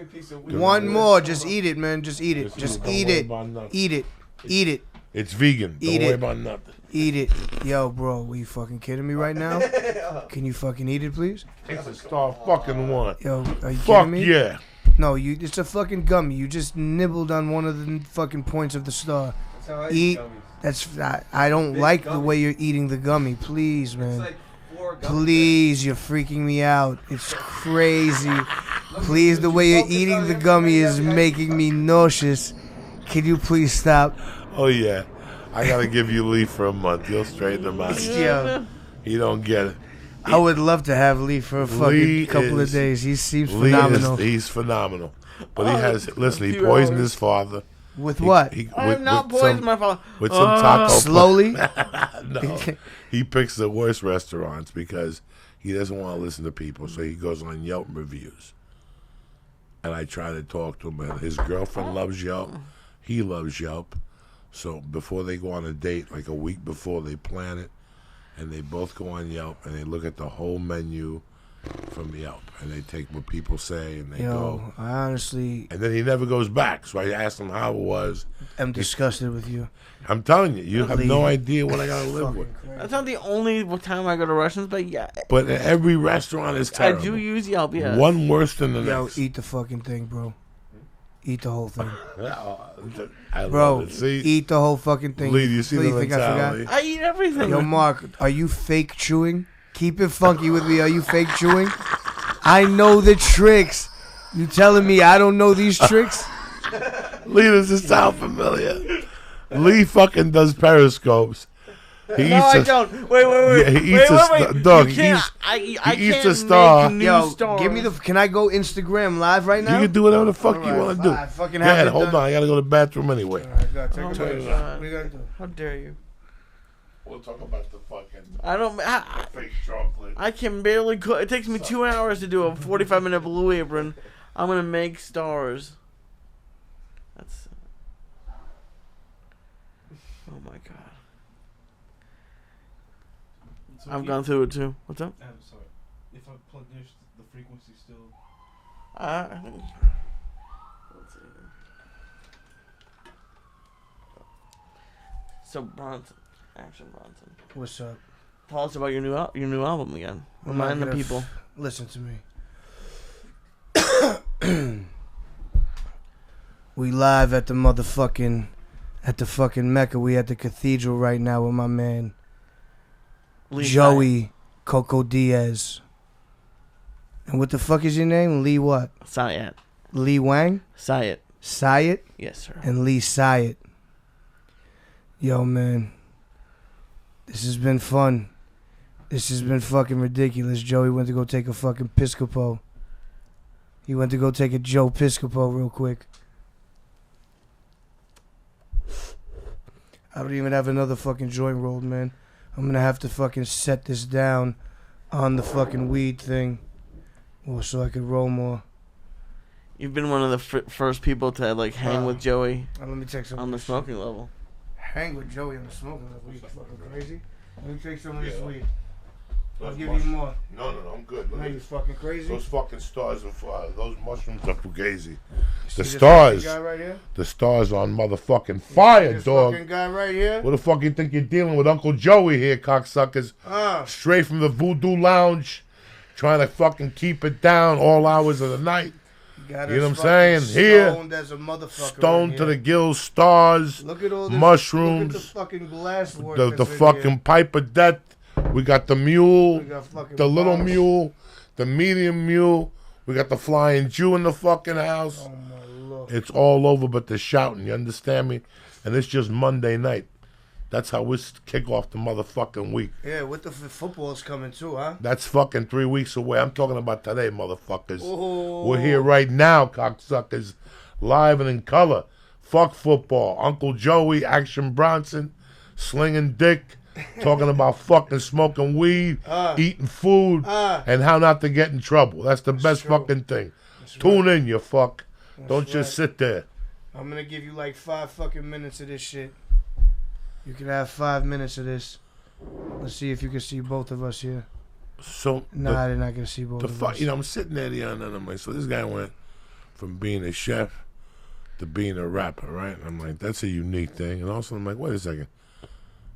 Do One it. more. Just eat it, man. Just eat it. Just Don't eat worry it. about nothing. Eat it. Eat it. It's vegan. Eat Don't worry it. about nothing. Eat it. Yo, bro, are you fucking kidding me right now? Can you fucking eat it, please? It's a star fucking one. Yo, are you Fuck kidding me? yeah. No, it's a fucking gummy. You just nibbled on one of the fucking points of the star. That's how I Eat. eat gummies. That's I don't Big like the gummy. way you're eating the gummy. Please, man. It's like 4 gummies. Please, you're freaking me out. It's crazy. Please, the way you're eating the gummy is making me nauseous. Can you please stop? Oh yeah. I gotta give you Lee for a month. You'll straighten him out. Yo, He don't get it. I would love to have Lee for a fucking Lee couple is- of days. He seems Lee phenomenal. he's phenomenal. But he has listen, he few poisoned hours. his father. With what? I'm not poisoning my father. With some taco. Slowly? No. He picks the worst restaurants because he doesn't want to listen to people, so he goes on Yelp reviews. And I try to talk to him, and his girlfriend loves Yelp. He loves Yelp. So before they go on a date, like a week before, they plan it, and they both go on Yelp, and they look at the whole menu from Yelp, and they take what people say, and they Yo, go. I honestly And then he never goes back. So I asked him how it was. am disgusted with you. I'm telling you, you have Lee. no idea what I gotta live with. That's not the only time I go to restaurants, but yeah, But every restaurant is I terrible. do use Yelp. Yeah. One worse than the Yo, next. eat the fucking thing, bro. Eat the whole thing. I Bro, love it. See, eat the whole fucking thing. Lee, do you see Lee, the think I forgot? mentality? I eat everything. Yo, Mark, are you fake chewing? Keep it funky with me. Are you fake chewing? I know the tricks. You telling me I don't know these tricks? Lee, does this sound familiar? Lee fucking does periscopes. He No, I don't. Wait. Yeah, he eats wait. dog. You He can't, eats, I he can't eats a star. Make new Yo, stars. give me the. Can I go Instagram live right now? you can do whatever the fuck you Alright, want to do. I fucking Go have ahead, it hold done. on. I gotta go to the bathroom anyway. Alright, go, take Oh a my break. God. What you gotta do? How dare you? We'll talk about the fucking I don't. fake chocolate. I can barely cook. It takes me 2 hours to do a 45-minute Blue Apron. I'm gonna make stars. That's. Oh my god. So I've if- gone through it too. What's up? I'm sorry. If I plug this, the frequency still. I think. Let's see. So Bronson, Action Bronson. What's up? Tell us about your new album again. I'm not Remind the gonna people. Listen to me. We live at the fucking Mecca. We at the cathedral right now with my man Lee Joey Coco Diaz. And what the fuck is your name? Lee what? Syatt. Lee Wang? Syatt. Syatt? Yes, sir. And Lee Syatt. Yo, man. This has been fun. This has been fucking ridiculous. Joey went to go take a fucking Piscopo. He went to go take a Joe Piscopo real quick. I don't even have another fucking joint rolled, man. I'm gonna have to fucking set this down on the fucking weed thing, so I could roll more. You've been one of the first people to like hang with Joey Let me take some on the smoking level. Hang with Joey on the smoking level? You fucking crazy? Let me take some of this weed. I'll give you more. No, I'm good. Are you fucking crazy? Those fucking stars are those mushrooms are fugazi. The See this stars, fucking guy right here? the stars on motherfucking fire, This dog. fucking guy right here? What the fuck you think you're dealing with, Uncle Joey here, cocksuckers? Straight from the Voodoo Lounge, trying to fucking keep it down all hours of the night. You know what I'm saying? Here, stoned as a motherfucker. stoned right to here. the gills, stars, Look at all this, mushrooms, Look at the fucking glass work. the that's in fucking here. pipe of death. We got the mule, We got fucking the little bottles. mule, the medium mule. We got the flying Jew in the fucking house. Oh my lord. It's all over but the shouting, you understand me? And it's just Monday night. That's how we kick off the motherfucking week. Yeah, what the football's coming too, huh? That's fucking 3 weeks away. I'm talking about today, motherfuckers. Oh. We're here right now, cocksuckers. Live and in color. Fuck football. Uncle Joey, Action Bronson, slinging dick, talking about fucking smoking weed, eating food, and how not to get in trouble. That's the best true. fucking thing. Tune in, you fuck. Don't just sit there. I'm gonna give you like 5 fucking minutes of this shit. You can have 5 minutes of this. Let's see if you can see both of us here. So Nah, they're not gonna see both the of fuck, us. you know, I'm sitting there, and I'm like, so this guy went from being a chef to being a rapper, right? And I'm like, that's a unique thing. And also, I'm like, wait a second.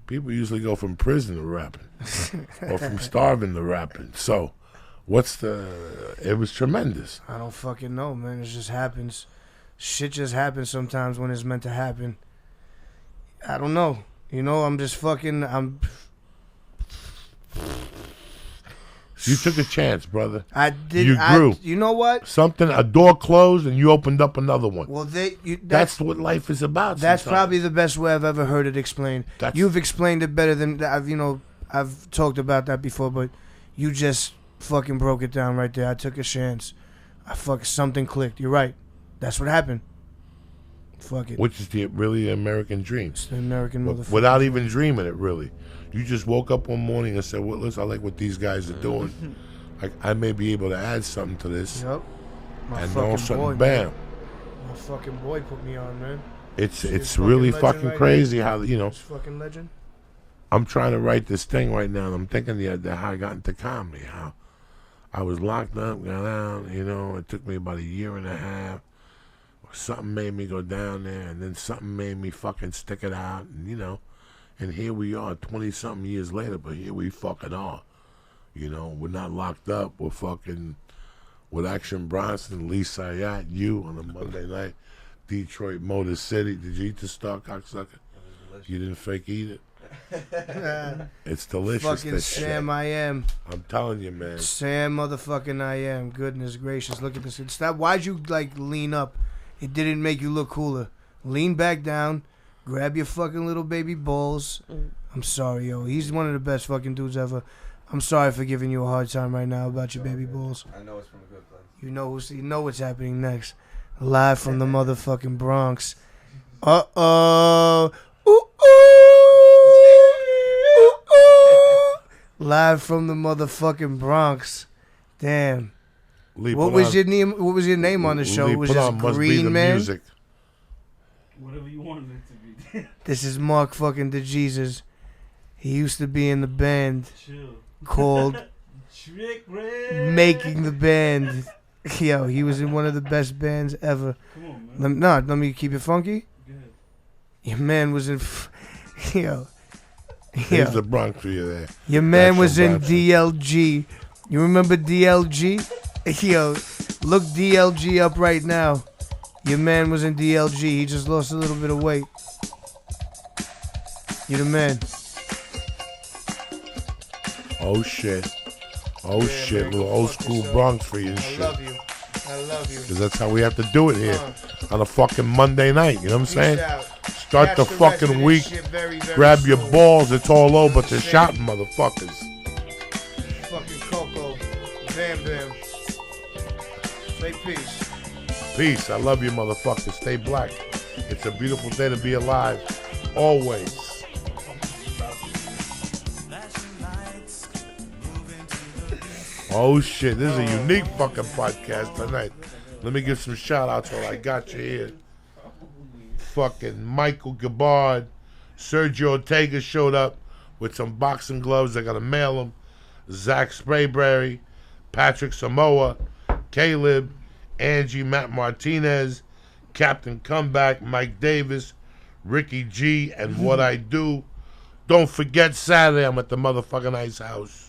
People usually go from prison to rapping, or from starving to rapping. So, it was tremendous. I don't fucking know, man. It just happens. Shit just happens sometimes when it's meant to happen. I don't know. You know, I'm You took a chance, brother. I did. You grew. You know what? A door closed and you opened up another one. Well, that's what life is about. That's sometimes. probably the best way I've ever heard it explained. You've explained it better than I've talked about that before, but you just fucking broke it down right there. I took a chance. Something clicked. You're right. That's what happened. Fuck it. Which is really American dream. It's the American motherfucker. Without even dreaming it, really. You just woke up one morning and said, well, listen, I like what these guys are doing. I may be able to add something to this. Yep. And all of a sudden, boy, bam. Man. My fucking boy put me on, man. It's really fucking crazy how, It's fucking legend. I'm trying to write this thing right now, and I'm thinking how I got into comedy, how I was locked up, got out, it took me about 1.5 years. Something made me go down there, and then something made me fucking stick it out, and here we are 20-something years later, but here we fucking are. We're not locked up. We're fucking with Action Bronson, Lee Syatt, you on a Monday night, Detroit Motor City. Did you eat the Star, cocksucker? You didn't fake eat it? It's delicious. Fucking Sam, I am. I'm telling you, man. Sam, motherfucking I am. Goodness gracious, look at this. Stop. Why'd you lean up? It didn't make you look cooler. Lean back down. Grab your fucking little baby balls. I'm sorry, yo. He's one of the best fucking dudes ever. I'm sorry for giving you a hard time right now about your baby balls. I know it's from a good place. You know what's happening next. Live from the motherfucking Bronx. Uh-oh. Live from the motherfucking Bronx. Damn. Lee, What was your name on the show? Lee, It was put just on Must Be Green the Man. Music. Whatever you wanted it to be. This is Mark fucking DeJesus. He used to be in the band Chill. called Trick Red. Making the Band. Yo, he was in one of the best bands ever. Come on, man. Let me keep it funky. Good. Your man was in. Yo. Here's the Bronx for you there. Your man That's was from in Bronson. DLG. You remember DLG? Yo, look DLG up right now. Your man was in DLG. He just lost a little bit of weight. You're the man. Oh shit. Yeah, Shit. man, Little go old fuck school yourself. Bronx for you and I shit. love you. I love you. Because that's how we have to do it here on a fucking Monday night. You know what I'm saying? Peace out. Start Catch the rest of fucking this week. shit very, very Grab your soon. balls. It's all over. But they're Understand? shouting, motherfuckers. Fucking Coco. Bam Bam. Say peace. Peace. I love you, motherfuckers. Stay black. It's a beautiful day to be alive. Always. Oh shit, this is a unique fucking podcast tonight. Let me give some shout outs while I got you here. Fucking Michael Gabbard, Sergio Ortega showed up with some boxing gloves. I gotta mail them. Zach Sprayberry, Patrick Samoa, Caleb, Angie Matt Martinez, Captain Comeback, Mike Davis, Ricky G, and What I Do. Don't forget Saturday I'm at the motherfucking Ice House.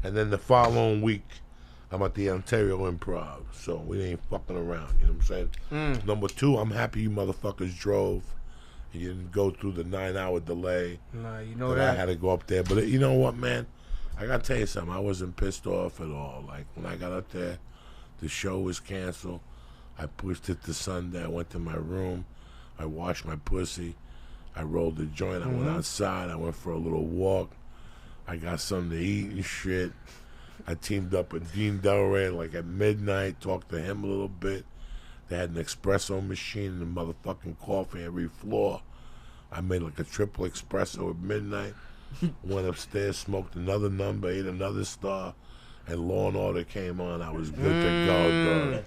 And then the following week, I'm at the Ontario Improv. So we ain't fucking around, you know what I'm saying? Number 2, I'm happy you motherfuckers drove. And you didn't go through the 9-hour delay. Nah, you know I that. had to go up there. But you know what, man? I got to tell you something. I wasn't pissed off at all. Like, when I got up there, the show was canceled. I pushed it to Sunday. I went to my room. I washed my pussy. I rolled the joint. I went outside. I went for a little walk. I got something to eat and shit. I teamed up with Dean Delray like at midnight, talked to him a little bit. They had an espresso machine and a motherfucking coffee every floor. I made like a triple espresso at midnight. Went upstairs, smoked another number, ate another star, and Law and Order came on. I was good to go, dog.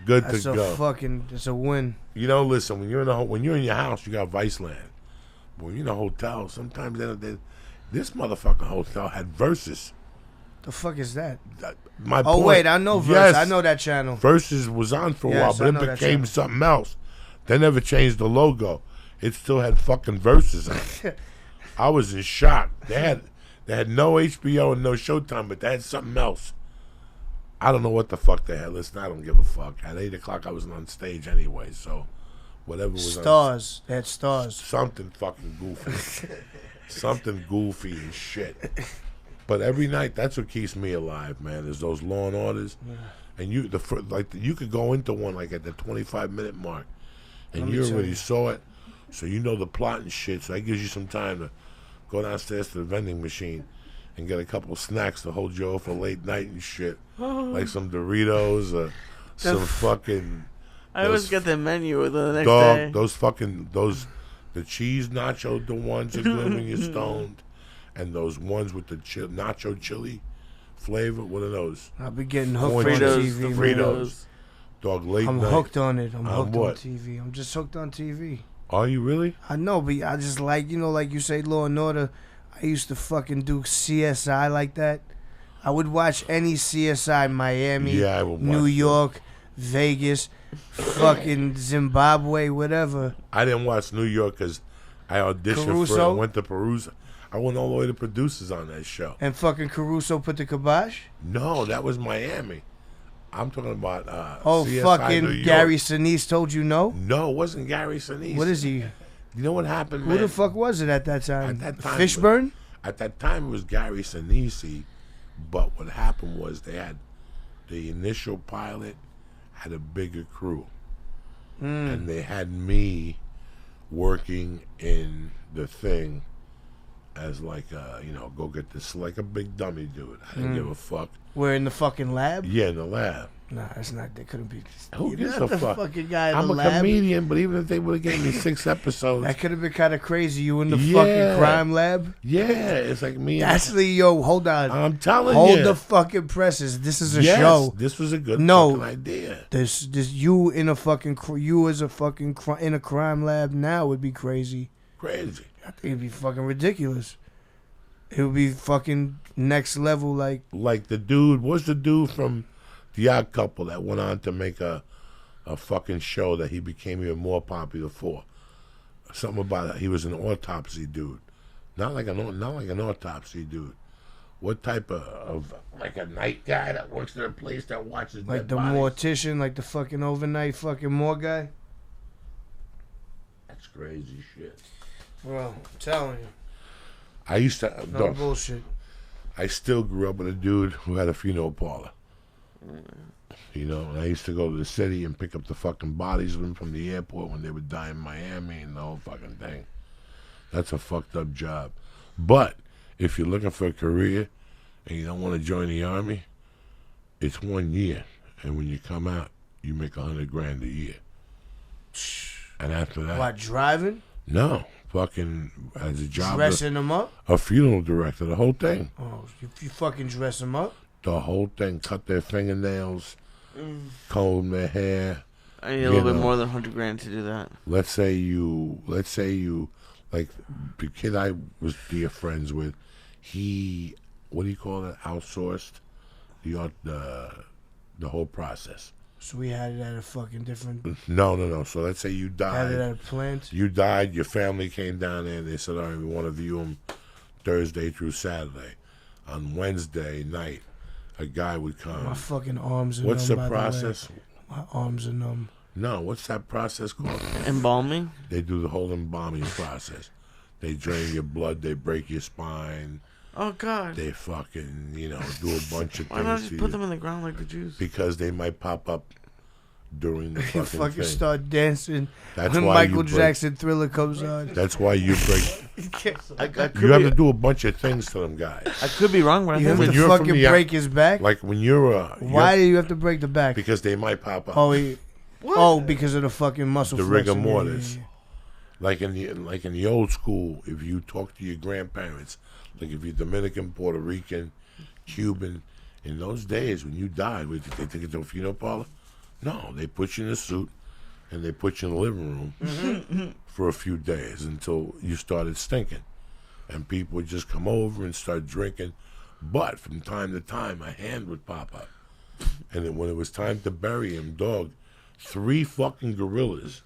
Good That's to a go. fucking, it's a win. You know, listen, when you're in your house, you got Viceland. But when you're in a hotel, sometimes this motherfucking hotel had Versus. The fuck is that? My Oh, point, wait, I know Verse. yes, I know that channel. Versus was on for a Yes, while, I but know it that became channel. something else. They never changed the logo. It still had fucking Versus on it. I was in shock. They had no HBO and no Showtime, but they had something else. I don't know what the fuck they had. Listen, I don't give a fuck. At 8 o'clock, I was on stage anyway, so whatever was Stars. They had stars. something fucking goofy. Something goofy and shit. But every night, that's what keeps me alive, man, is those Law and Orders. And you could go into one like at the 25-minute mark, and Let me you tell already you. saw it, so you know the plot and shit, so that gives you some time to go downstairs to the vending machine and get a couple snacks to hold you over for late night and shit, like some Doritos or some fucking... I always get the menu the next Dog, day. the cheese nacho, the ones that good when you're stoned, and those ones with the nacho chili flavor. What are those? I'll be getting hooked on Fritos, TV. the man. Fritos. Dog, late I'm night. hooked on it. I'm On hooked what? on TV. I'm just hooked on TV. Are you really? I know, but I just like, like you say, Law and Order. I used to fucking do CSI like that. I would watch any CSI, Miami, Yeah, I would watch New that. York, Vegas, fucking Zimbabwe, whatever. I didn't watch New York because I auditioned for it. Caruso? I went to Perusa. I went all the way to producers on that show. And fucking Caruso put the kibosh. No, that was Miami. I'm talking about Oh, CSI New fucking York. Gary Sinise told you no? No, it wasn't Gary Sinise. What is he? You know what happened, Who man? the fuck was it at that time? At that time, Fishburne? At that time, it was Gary Sinise, but what happened was they had the initial pilot had a bigger crew, and they had me working in the thing as like go get this like a big dummy dude. I didn't give a fuck. We're in the fucking lab? Yeah, in the lab. Nah, it's not. They couldn't be. Who You're gives not a the fuck? fucking guy in I'm the a lab. comedian, but even if they would have gave me 6 episodes, That could have been kind of crazy. You in the Yeah. fucking crime lab? yeah, it's like me. And, Actually, yo, hold on. I'm telling Hold you, the fucking presses. This is a yes, show. this was a good No. fucking idea. This you in a fucking you as a fucking in a crime lab now would be crazy. Crazy. I think it'd be fucking ridiculous. It would be fucking next level. Like Like the dude, what's the dude from The Odd Couple that went on to make a fucking show that he became even more popular for? Something about it. He was an autopsy dude, not like an autopsy dude. What type of like a night guy that works at a place that watches like dead the bodies? mortician, like the fucking overnight fucking morgue guy. That's crazy shit. Bro, I'm telling you, I used to. no bullshit. I still grew up with a dude who had a funeral parlor. And I used to go to the city and pick up the fucking bodies of them from the airport when they would die in Miami and the whole fucking thing. That's a fucked up job. But if you're looking for a career and you don't want to join the army, it's 1 year. And when you come out, you make $100,000 a year. And after that, What, driving? no, fucking as a job, Dressing them up? a funeral director, the whole thing. Oh, you fucking dress them up? the whole thing, cut their fingernails, comb their hair. I need a little bit more than $100,000 to do that. Let's say you, like the kid I was dear friends with, he, what do you call it? Outsourced the whole process. So we had it at a fucking different. No. So let's say you Had it died. at a plant. You died. Your family came down there and they said, "All right, we want to view him Thursday through Saturday." On Wednesday night, a guy would come. My fucking arms are What's numb. the by process? way. My arms are numb. No, what's that process called? Embalming? They do the whole embalming process. They drain your blood. They break your spine. Oh, God. They fucking, do a bunch of Why not things just to put you them in the ground like the Jews? because they might pop up during the You fucking fucking thing. start dancing That's when why Michael you break, Jackson Thriller comes on. That's why you break. I could You have be, to do a bunch of things to them guys. I could be wrong, but I You think have when to you're from fucking the break his back. Like when you're Why do you have to break the back? because they might pop up. Oh, because of the fucking muscle. The rigor flexing. mortis. Like in the old school, if you talk to your grandparents, like if you're Dominican, Puerto Rican, Cuban, in those days when you died, they take it to a funeral parlor? No, they put you in a suit and they put you in the living room for a few days until you started stinking. And people would just come over and start drinking. But from time to time, a hand would pop up. And then when it was time to bury him, dog, 3 fucking gorillas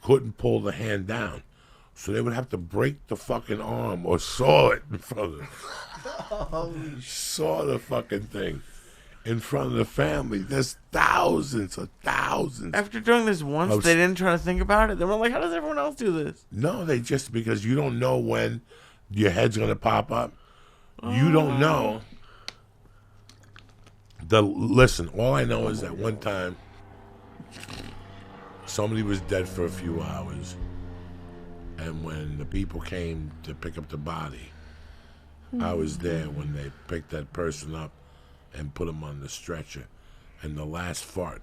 couldn't pull the hand down. So they would have to break the fucking arm or saw it in front of them. Saw the fucking thing in front of the family. There's thousands of thousands. after doing this once, they didn't try to think about it. They were like, how does everyone else do this? No, they just, because you don't know when your head's going to pop up. You don't know. Listen, all I know is that one time somebody was dead for a few hours. And when the people came to pick up the body, I was there when they picked that person up and put him on the stretcher. And the last fart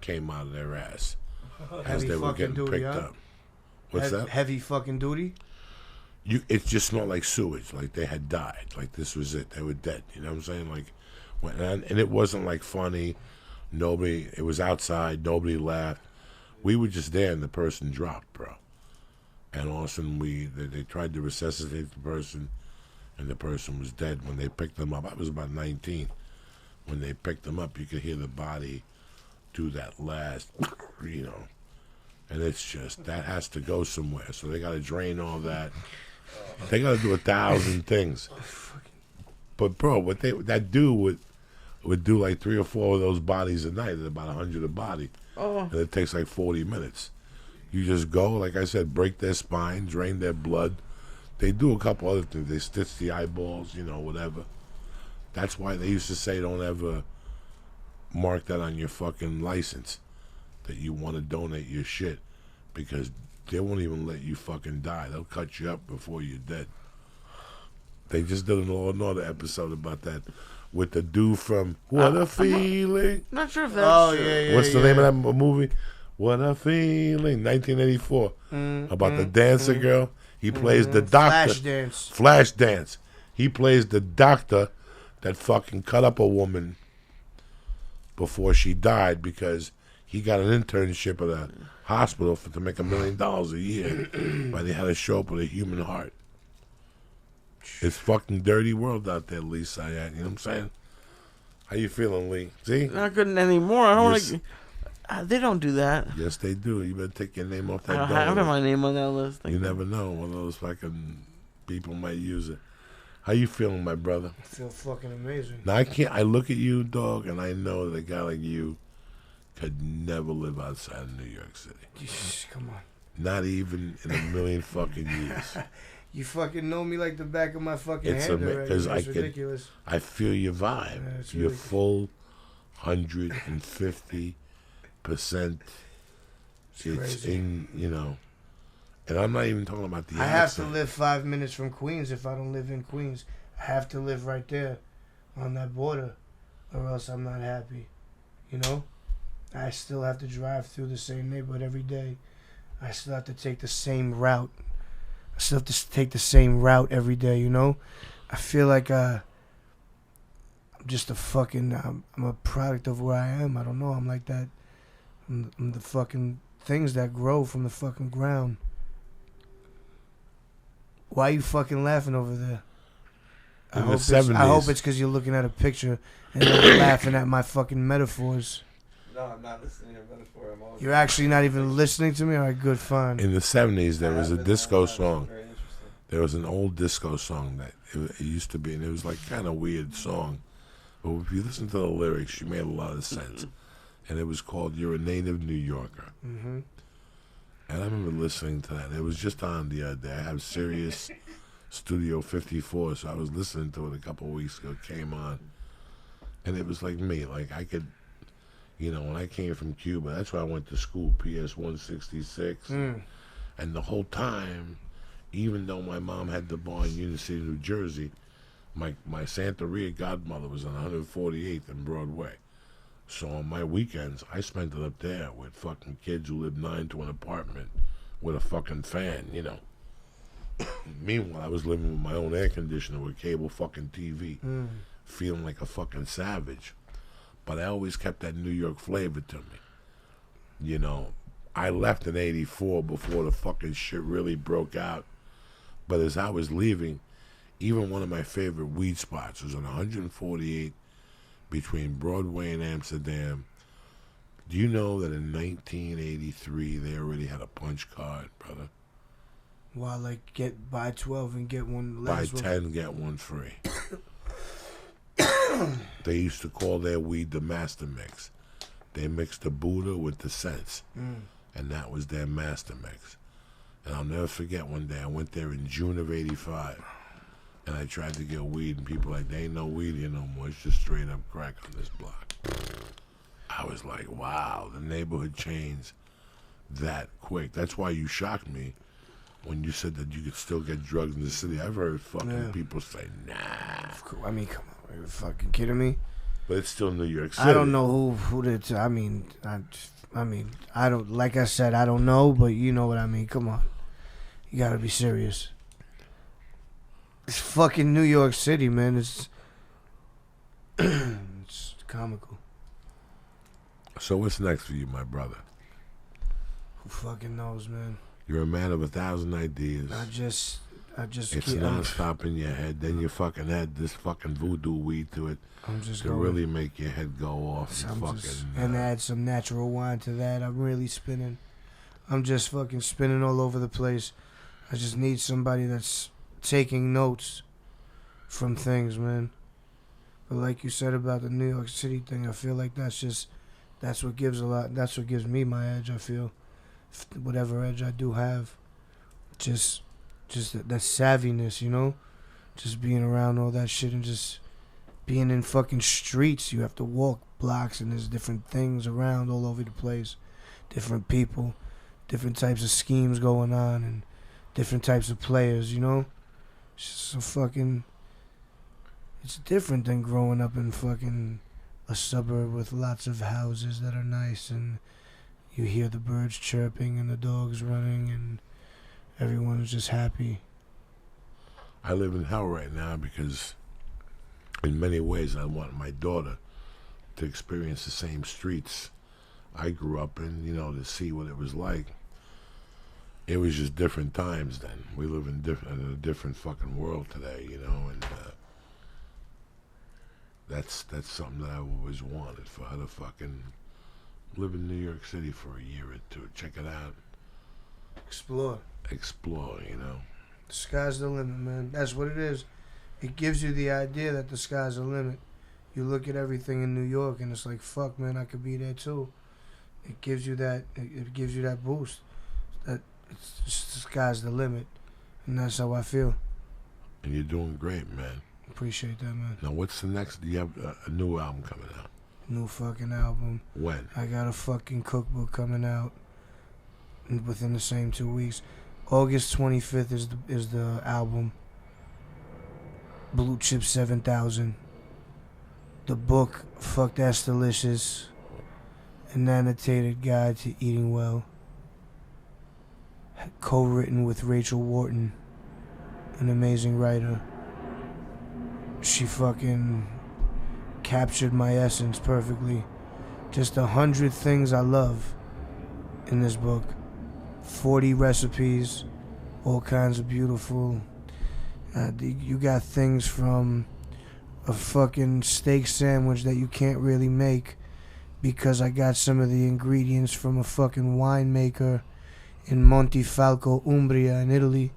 came out of their ass as Heavy they were fucking getting duty, picked huh? up. What's that? Heavy fucking duty. It just smelled like sewage, like they had died. Like this was it. They were dead. You know what I'm saying? Like, and it wasn't like funny. Nobody, it was outside. Nobody laughed. We were just there and the person dropped, bro. And all of a sudden they tried to resuscitate the person and the person was dead. When they picked them up, I was about 19. When they picked them up, you could hear the body do that last, and it's just, that has to go somewhere. So they got to drain all that. They got to do 1,000 things. But bro, that dude would do like 3 or 4 of those bodies a night at about 100 a body. And it takes like 40 minutes. You just go, like I said, break their spine, drain their blood. They do a couple other things. They stitch the eyeballs, whatever. That's why they used to say don't ever mark that on your fucking license that you want to donate your shit, because they won't even let you fucking die. They'll cut you up before you're dead. They just did an Law and Order episode about that with the dude from What a Feeling. Not sure if that's true. yeah. What's the name of that movie? What a Feeling, 1984. About the dancer girl. He plays the doctor. Flashdance. He plays the doctor that fucking cut up a woman before she died because he got an internship at a hospital to make $1 million a year, but they had to show up with a human heart. It's fucking dirty world out there, Lee Syatt. You know what I'm saying? How you feeling, Lee? See? Not good anymore. I don't want to. They don't do that. Yes, they do. You better take your name off that I door. have my name on that list. You never know. One of those fucking people might use it. How you feeling, my brother? I feel fucking amazing. Now, I look at you, dog, and I know that a guy like you could never live outside of New York City. Jesus, come on. Not even in a million fucking years. You fucking know me like the back of my fucking It's hand already. because It's ridiculous. I feel your vibe. Yeah, it's You're really- full 150%. It's crazy. in, and I'm not even talking about the I have to accent. live 5 minutes from Queens if I don't live in Queens. I have to live right there on that border or else I'm not happy. I still have to drive through the same neighborhood every day. I still have to take the same route. I still have to take the same route every day, I feel like I'm just a fucking. I'm a product of where I am. I don't know. I'm like that. I'm the fucking things that grow from the fucking ground. Why are you fucking laughing over there? I In hope the 70s. I hope it's because you're looking at a picture and you're laughing at my fucking metaphors. No, I'm not listening to your metaphor. I'm always You're actually not even listening to me? All right, good, fine. In the 70s, there was a disco song. Very interesting. There was an old disco song that it used to be, and it was like kind of weird song. But if you listen to the lyrics, you made a lot of sense. And it was called "You're a Native New Yorker." Mm-hmm. And I remember listening to that. It was just on the other day. I have Sirius Studio 54, so I was listening to it a couple of weeks ago. It came on, and it was like me. Like I could, when I came from Cuba, that's why I went to school, PS 166. And the whole time, even though my mom had the bar in Union City, New Jersey, my Santeria godmother was on 148th and Broadway. So on my weekends, I spent it up there with fucking kids who lived 9 to an apartment with a fucking fan, Meanwhile, I was living with my own air conditioner with cable fucking TV, feeling like a fucking savage. But I always kept that New York flavor to me. I left in 84 before the fucking shit really broke out. But as I was leaving, even one of my favorite weed spots was on 148 between Broadway and Amsterdam. Do you know that in 1983 they already had a punch card, brother? Well, like buy 12 and get one Buy last 10, get one free. They used to call their weed the Master Mix. They mixed the Buddha with the Sense, and that was their Master Mix. And I'll never forget one day I went there in June of 85, and I tried to get weed, and people were like, there ain't no weed here no more. It's just straight up crack on this block. I was like, wow, the neighborhood changed that quick. That's why you shocked me when you said that you could still get drugs in the city. I've heard fucking people say, nah. I mean, come on, are you fucking kidding me? But it's still New York City. I don't know who did. I mean, I don't. Like I said, I don't know, but you know what I mean. Come on, you gotta be serious. It's fucking New York City, man. It's it's comical. So what's next for you, my brother? Who fucking knows, man? You're a man of 1,000 ideas. I just. It's non-stop in your head. Then you fucking add this fucking voodoo weed to it I'm just to going. really make your head go off. And add some natural wine to that. I'm really spinning. I'm just fucking spinning all over the place. I just need somebody that's taking notes from things, man. But like you said about the New York City thing, I feel like that's what gives that's what gives me my edge, I feel. Whatever edge I do have. Just that savviness, Just being around all that shit and just being in fucking streets. You have to walk blocks and there's different things around all over the place. Different people, different types of schemes going on and different types of players, It's just so fucking... It's different than growing up in fucking a suburb with lots of houses that are nice and you hear the birds chirping and the dogs running and everyone's just happy. I live in hell right now because in many ways I want my daughter to experience the same streets I grew up in, to see what it was like. It was just different times then. We live in a different fucking world today, and that's something that I always wanted, for her to fucking live in New York City for a year or two, check it out. Explore. The sky's the limit, man. That's what it is. It gives you the idea that the sky's the limit. You look at everything in New York and it's like, fuck, man, I could be there too. It gives you that. It gives you that boost. That it's just, the sky's the limit, and that's how I feel. And you're doing great, man. Appreciate that, man. Now, what's the next? Do you have a new album coming out? New fucking album. When? I got a fucking cookbook coming out within the same 2 weeks. August 25th is the album. Blue Chip 7000. The book, Fuck That's Delicious. An annotated guide to eating well. Co-written with Rachel Wharton, an amazing writer. She fucking captured my essence perfectly. Just 100 things I love in this book. 40 recipes, all kinds of beautiful. You got things from a fucking steak sandwich that you can't really make because I got some of the ingredients from a fucking winemaker in Montefalco, Umbria, in Italy.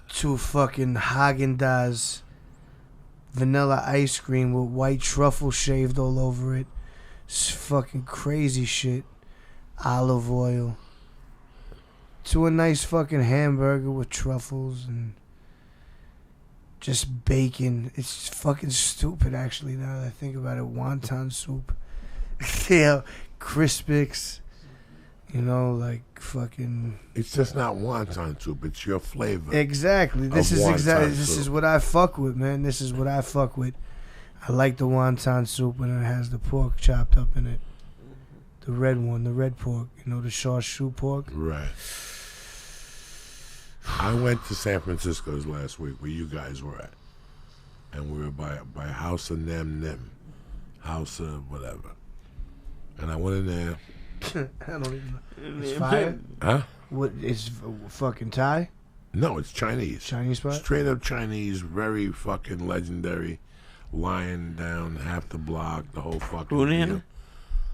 To fucking Haagen-Dazs vanilla ice cream with white truffle shaved all over it. It's fucking crazy shit. Olive oil. To a nice fucking hamburger with truffles and just bacon. It's fucking stupid, actually, now that I think about it. Wonton soup. Yeah, Crispix. You know, like fucking. It's just not wonton soup. It's your flavor. Exactly. This is what I fuck with, man. This is what I fuck with. I like the wonton soup when it has the pork chopped up in it. The red one, the red pork. You know, the char-siu pork. Right. I went to San Francisco's last week, where you guys were at, and we were by House of Nem, House of whatever, and I went in there. I don't even know. It's fire? Huh? What, it's fucking Thai? No, it's Chinese. Chinese spot? Straight up Chinese, very fucking legendary. Lying down half the block, the whole fucking Hunan? deal.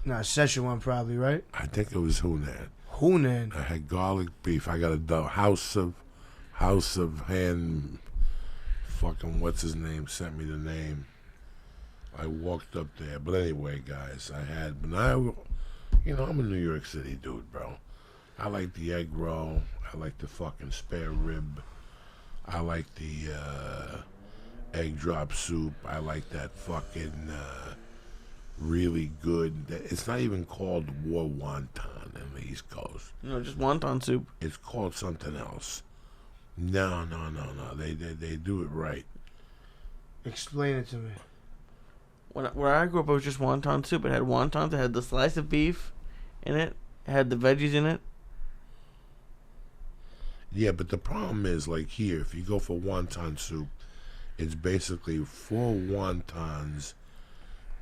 Nah, Szechuan probably, right? I think it was Hunan. Hunan. I had garlic beef. I got a House of Hand. Fucking what's his name sent me the name. I walked up there, but anyway, guys, I'm a New York City dude, bro. I like the egg roll. I like the fucking spare rib. I like the egg drop soup. I like that fucking really good. It's not even called war wonton in the East Coast. No, just wonton soup. It's called something else. No. They do it right. Explain it to me. Where I grew up, it was just wonton soup. It had wontons. It had the slice of beef in it. It had the veggies in it. Yeah, but the problem is, like here, if you go for wonton soup, it's basically 4 wontons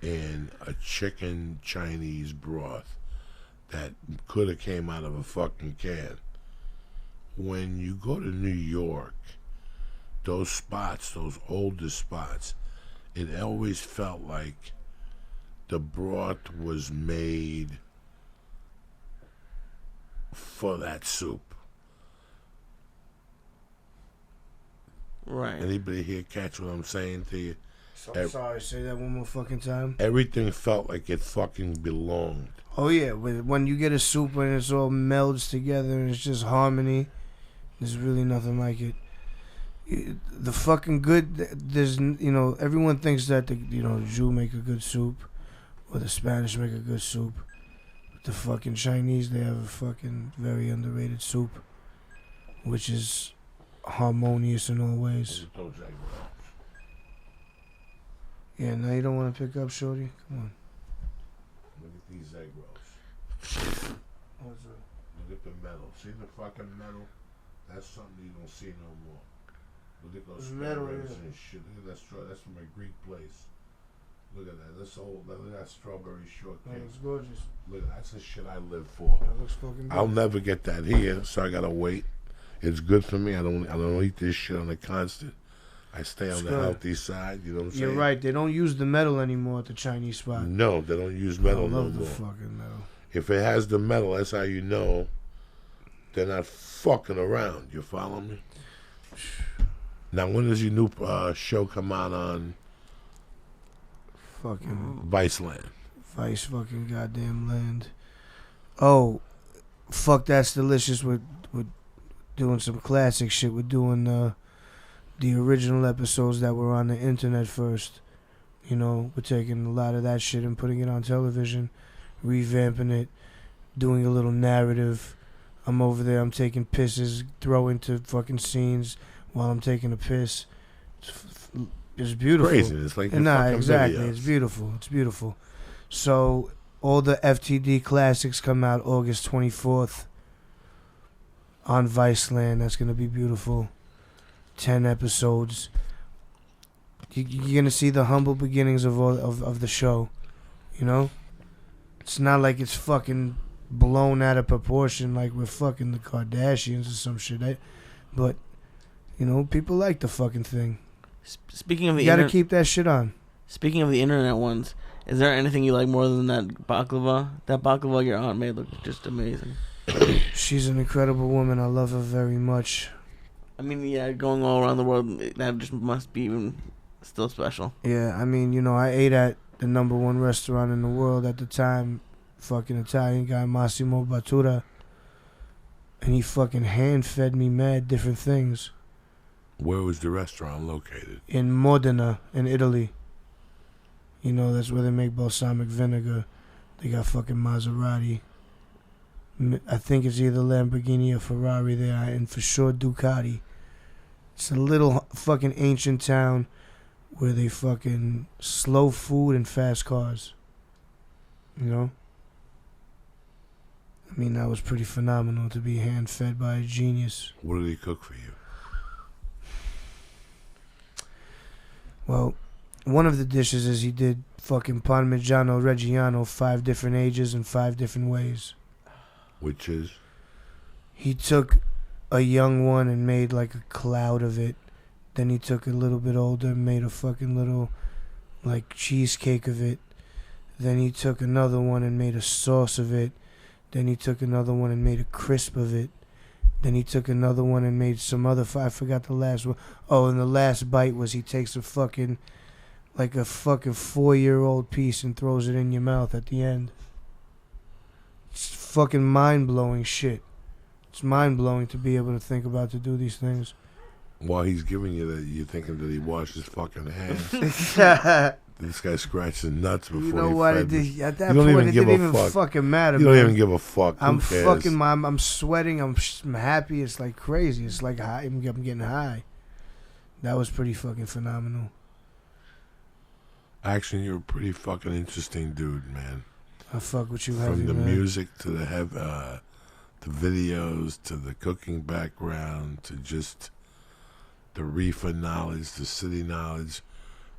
in a chicken Chinese broth that could have came out of a fucking can. When you go to New York, those spots, those older spots, it always felt like the broth was made for that soup. Right. Anybody here catch what I'm saying to you? So, sorry, say that one more fucking time. Everything felt like it fucking belonged. Oh, yeah. When you get a soup and it's all melds together and it's just harmony, there's really nothing like it. The fucking good, there's, everyone thinks that the Jew make a good soup or the Spanish make a good soup. But the fucking Chinese, they have a fucking very underrated soup, which is harmonious in all ways. Yeah, now you don't want to pick up, shorty? Come on. Look at these egg rolls. What's up? Look at the metal. See the fucking metal? That's something you don't see no more. Look at those Metal, ribs yeah. and shit. Look at that straw. That's from a Greek place. Look at that. Look at that strawberry That shortcake. looks gorgeous. Look, that's the shit I live for. That looks fucking good. I'll never get that here, so I gotta wait. It's good for me. I don't eat this shit on the constant. I stay on the good. healthy side. You know what I'm saying? You're right. They don't use the metal anymore at the Chinese spot. No, they don't use I metal no love the more. fucking metal. If it has the metal, that's how you know they're not fucking around. You follow me? Now, when does your new show come out on Fucking Viceland? Vice fucking goddamn land. Oh, fuck, that's delicious. We're doing some classic shit. We're doing the original episodes that were on the internet first. We're taking a lot of that shit and putting it on television, revamping it, doing a little narrative. I'm over there, I'm taking pisses, throwing to fucking scenes while I'm taking a piss. It's beautiful. Crazy. It's like the Nah, fucking exactly. videos. It's beautiful. It's beautiful. So all the FTD classics come out August 24th on Viceland. That's gonna be beautiful. 10 episodes. You're gonna see the humble beginnings of the show. You know, it's not like it's fucking blown out of proportion like we're fucking the Kardashians or some shit. But you know, people like the fucking thing. Speaking of the You gotta keep that shit on. Speaking of the internet ones, is there anything you like more than that baklava? That baklava your aunt made looked just amazing. She's an incredible woman. I love her very much. I mean, yeah, going all around the world, that just must be even still special. Yeah, I mean, you know, I ate at the #1 restaurant in the world at the time, fucking Italian guy Massimo Bottura, and he fucking hand-fed me mad different things. Where was the restaurant located? In Modena, in Italy. You know, that's where they make balsamic vinegar. They got fucking Maserati. I think it's either Lamborghini or Ferrari there, and for sure Ducati. It's a little fucking ancient town where they fucking slow food and fast cars. You know? I mean, that was pretty phenomenal to be hand-fed by a genius. What did he cook for you? Well, one of the dishes is he did fucking Parmigiano Reggiano 5 different ages and 5 different ways. Which is? He took a young one and made like a cloud of it. Then he took a little bit older and made a fucking little like cheesecake of it. Then he took another one and made a sauce of it. Then he took another one and made a crisp of it. Then he took another one and made some other. I forgot the last one. Oh, and the last bite was he takes a fucking, like a fucking 4-year-old piece and throws it in your mouth at the end. It's fucking mind-blowing shit. It's mind-blowing to be able to think about to do these things. While he's giving you that, you're thinking that he washed his fucking hands. This guy scratched his nuts before You know he what? fed me. At that You don't point, even it give didn't a even fuck. fucking matter. You don't man. even give a fuck. Who I'm cares? fucking. I'm sweating. I'm happy. It's like crazy. It's like high. I'm getting high. That was pretty fucking phenomenal. Actually, you're a pretty fucking interesting dude, man. I fuck with you From heavy, the man. music to the videos to the cooking background to just the reefer knowledge, the city knowledge,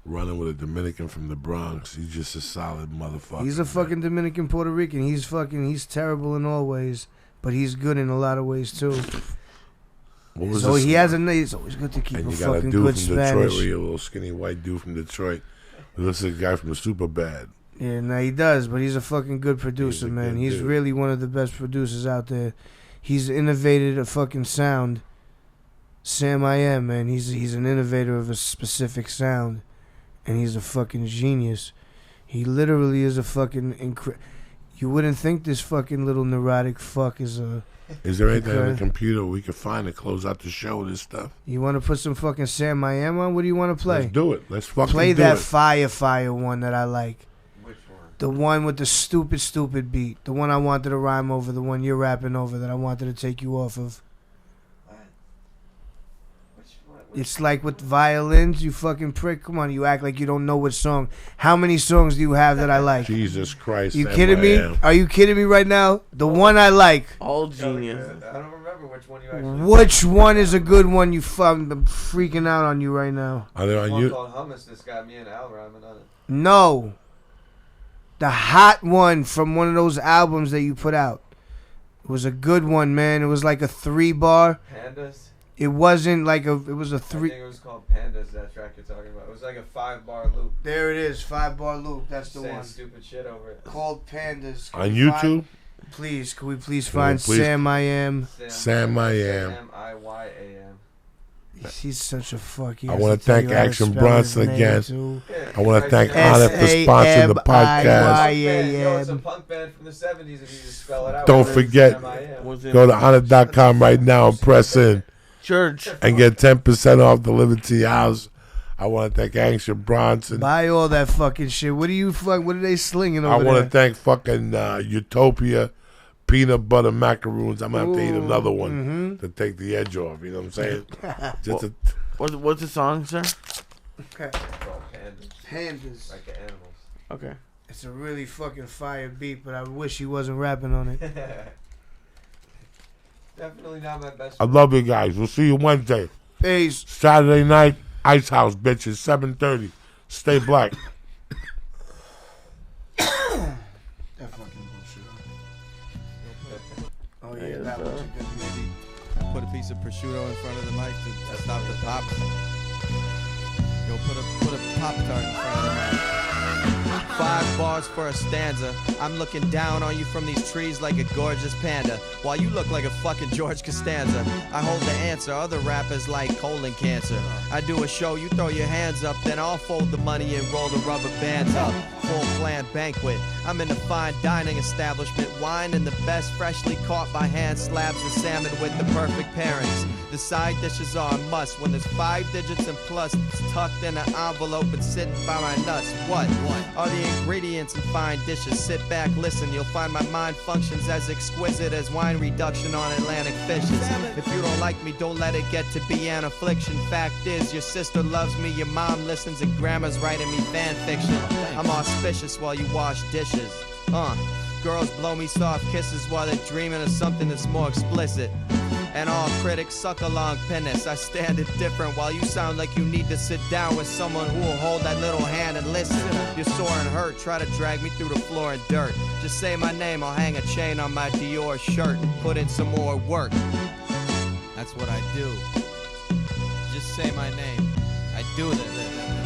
running with a Dominican from the Bronx. He's just a solid motherfucker. He's a fucking Dominican Puerto Rican. He's terrible in all ways, but he's good in a lot of ways too. What was So this? he has it's always good to keep And a you got a fucking dude good from Detroit, Spanish. where you're a little skinny white dude from Detroit. This is a guy from the Superbad. Yeah, no, he does, but he's a fucking good producer, He's a man. good He's dude. really one of the best producers out there. He's innovated a fucking sound. Sam I Am, man. He's an innovator of a specific sound, and he's a fucking genius. He literally is a fucking You wouldn't think this fucking little neurotic fuck is a... Is there anything on the Okay. computer we can find to close out the show with this stuff? You want to put some fucking Sam I Am on? What do you want to play? Let's do it. Let's fucking Play do that it. fire one that I like. Which one? The one with the stupid beat. The one I wanted to rhyme over. The one you're rapping over that I wanted to take you off of. It's like with violins, you fucking prick. Come on, you act like you don't know what song. How many songs do you have that I like? Jesus Christ. You Sam kidding I me? Am. Are you kidding me right now? The one I like. All genius. I don't remember which one you actually. Which one is a good one? I'm freaking out on you right now. Are they on One you? called Hummus. This got me and Al rhyming on it. No. The hot one from one of those albums that you put out. It was a good one, man. It was like a 3-bar. Pandas. It wasn't like a. It was a I 3. think it was called Pandas. That track you're talking about. It was like a 5-bar loop. There it is, 5-bar loop. That's the Saying one. stupid shit over it. Called Pandas. On YouTube? Please, can we please Can we find please- Sam I Am? Sam I Am. Sam-I-Y-A-M. He's such a fuck. He I has wanna to tell thank you how to Action spell Bronson his name, again. too. I want to thank S- Honor for sponsoring the podcast. Yo, it's a punk band from the 70s if you just spell it out. Don't It's forget, Sam-I-am. Go to honor.com right now and press in Church. and get 10% off delivered to your house. I want to thank Action Bronson. Buy all that fucking shit. What are they slinging I over want there? to thank fucking Utopia peanut butter macaroons. I'm going to have to eat another one to take the edge off. You know what I'm saying? Just a, What's the song, sir? Okay. It's called Pandas. Pandas. Like the animals. Okay. It's a really fucking fire beat, but I wish he wasn't rapping on it. Definitely not my best. I love you guys. We'll see you Wednesday. Peace. Saturday night, Ice House, bitches, 7:30. Stay black. That fucking bullshit. Oh yeah, that was a good maybe. Put a piece of prosciutto in front of the mic to stop the pops. Yo, put a Pop-Tart in front of the mic. 5 bars for a stanza. I'm looking down on you from these trees like a gorgeous panda, while you look like a fucking George Costanza. I hold the answer, other rappers like colon cancer. I do a show, you throw your hands up, then I'll fold the money and roll the rubber bands up. Full planned banquet. I'm in a fine dining establishment, wine and the best freshly caught by hand slabs of salmon with the perfect pairings. The side dishes are a must when there's 5 digits and plus. It's tucked in an envelope and sitting by my nuts. What are the ingredients in fine dishes? Sit back, listen, you'll find my mind functions as exquisite as wine reduction on Atlantic fishes. If you don't like me, don't let it get to be an affliction. Fact is, your sister loves me, your mom listens, and grandma's writing me fan fiction. I'm auspicious while you wash dishes. Girls blow me soft kisses while they're dreaming of something that's more explicit. And all critics suck along penis. I stand indifferent while you sound like you need to sit down with someone who will hold that little hand and listen. You're sore and hurt, try to drag me through the floor and dirt. Just say my name, I'll hang a chain on my Dior shirt and put in some more work. That's what I do. Just say my name. I do this.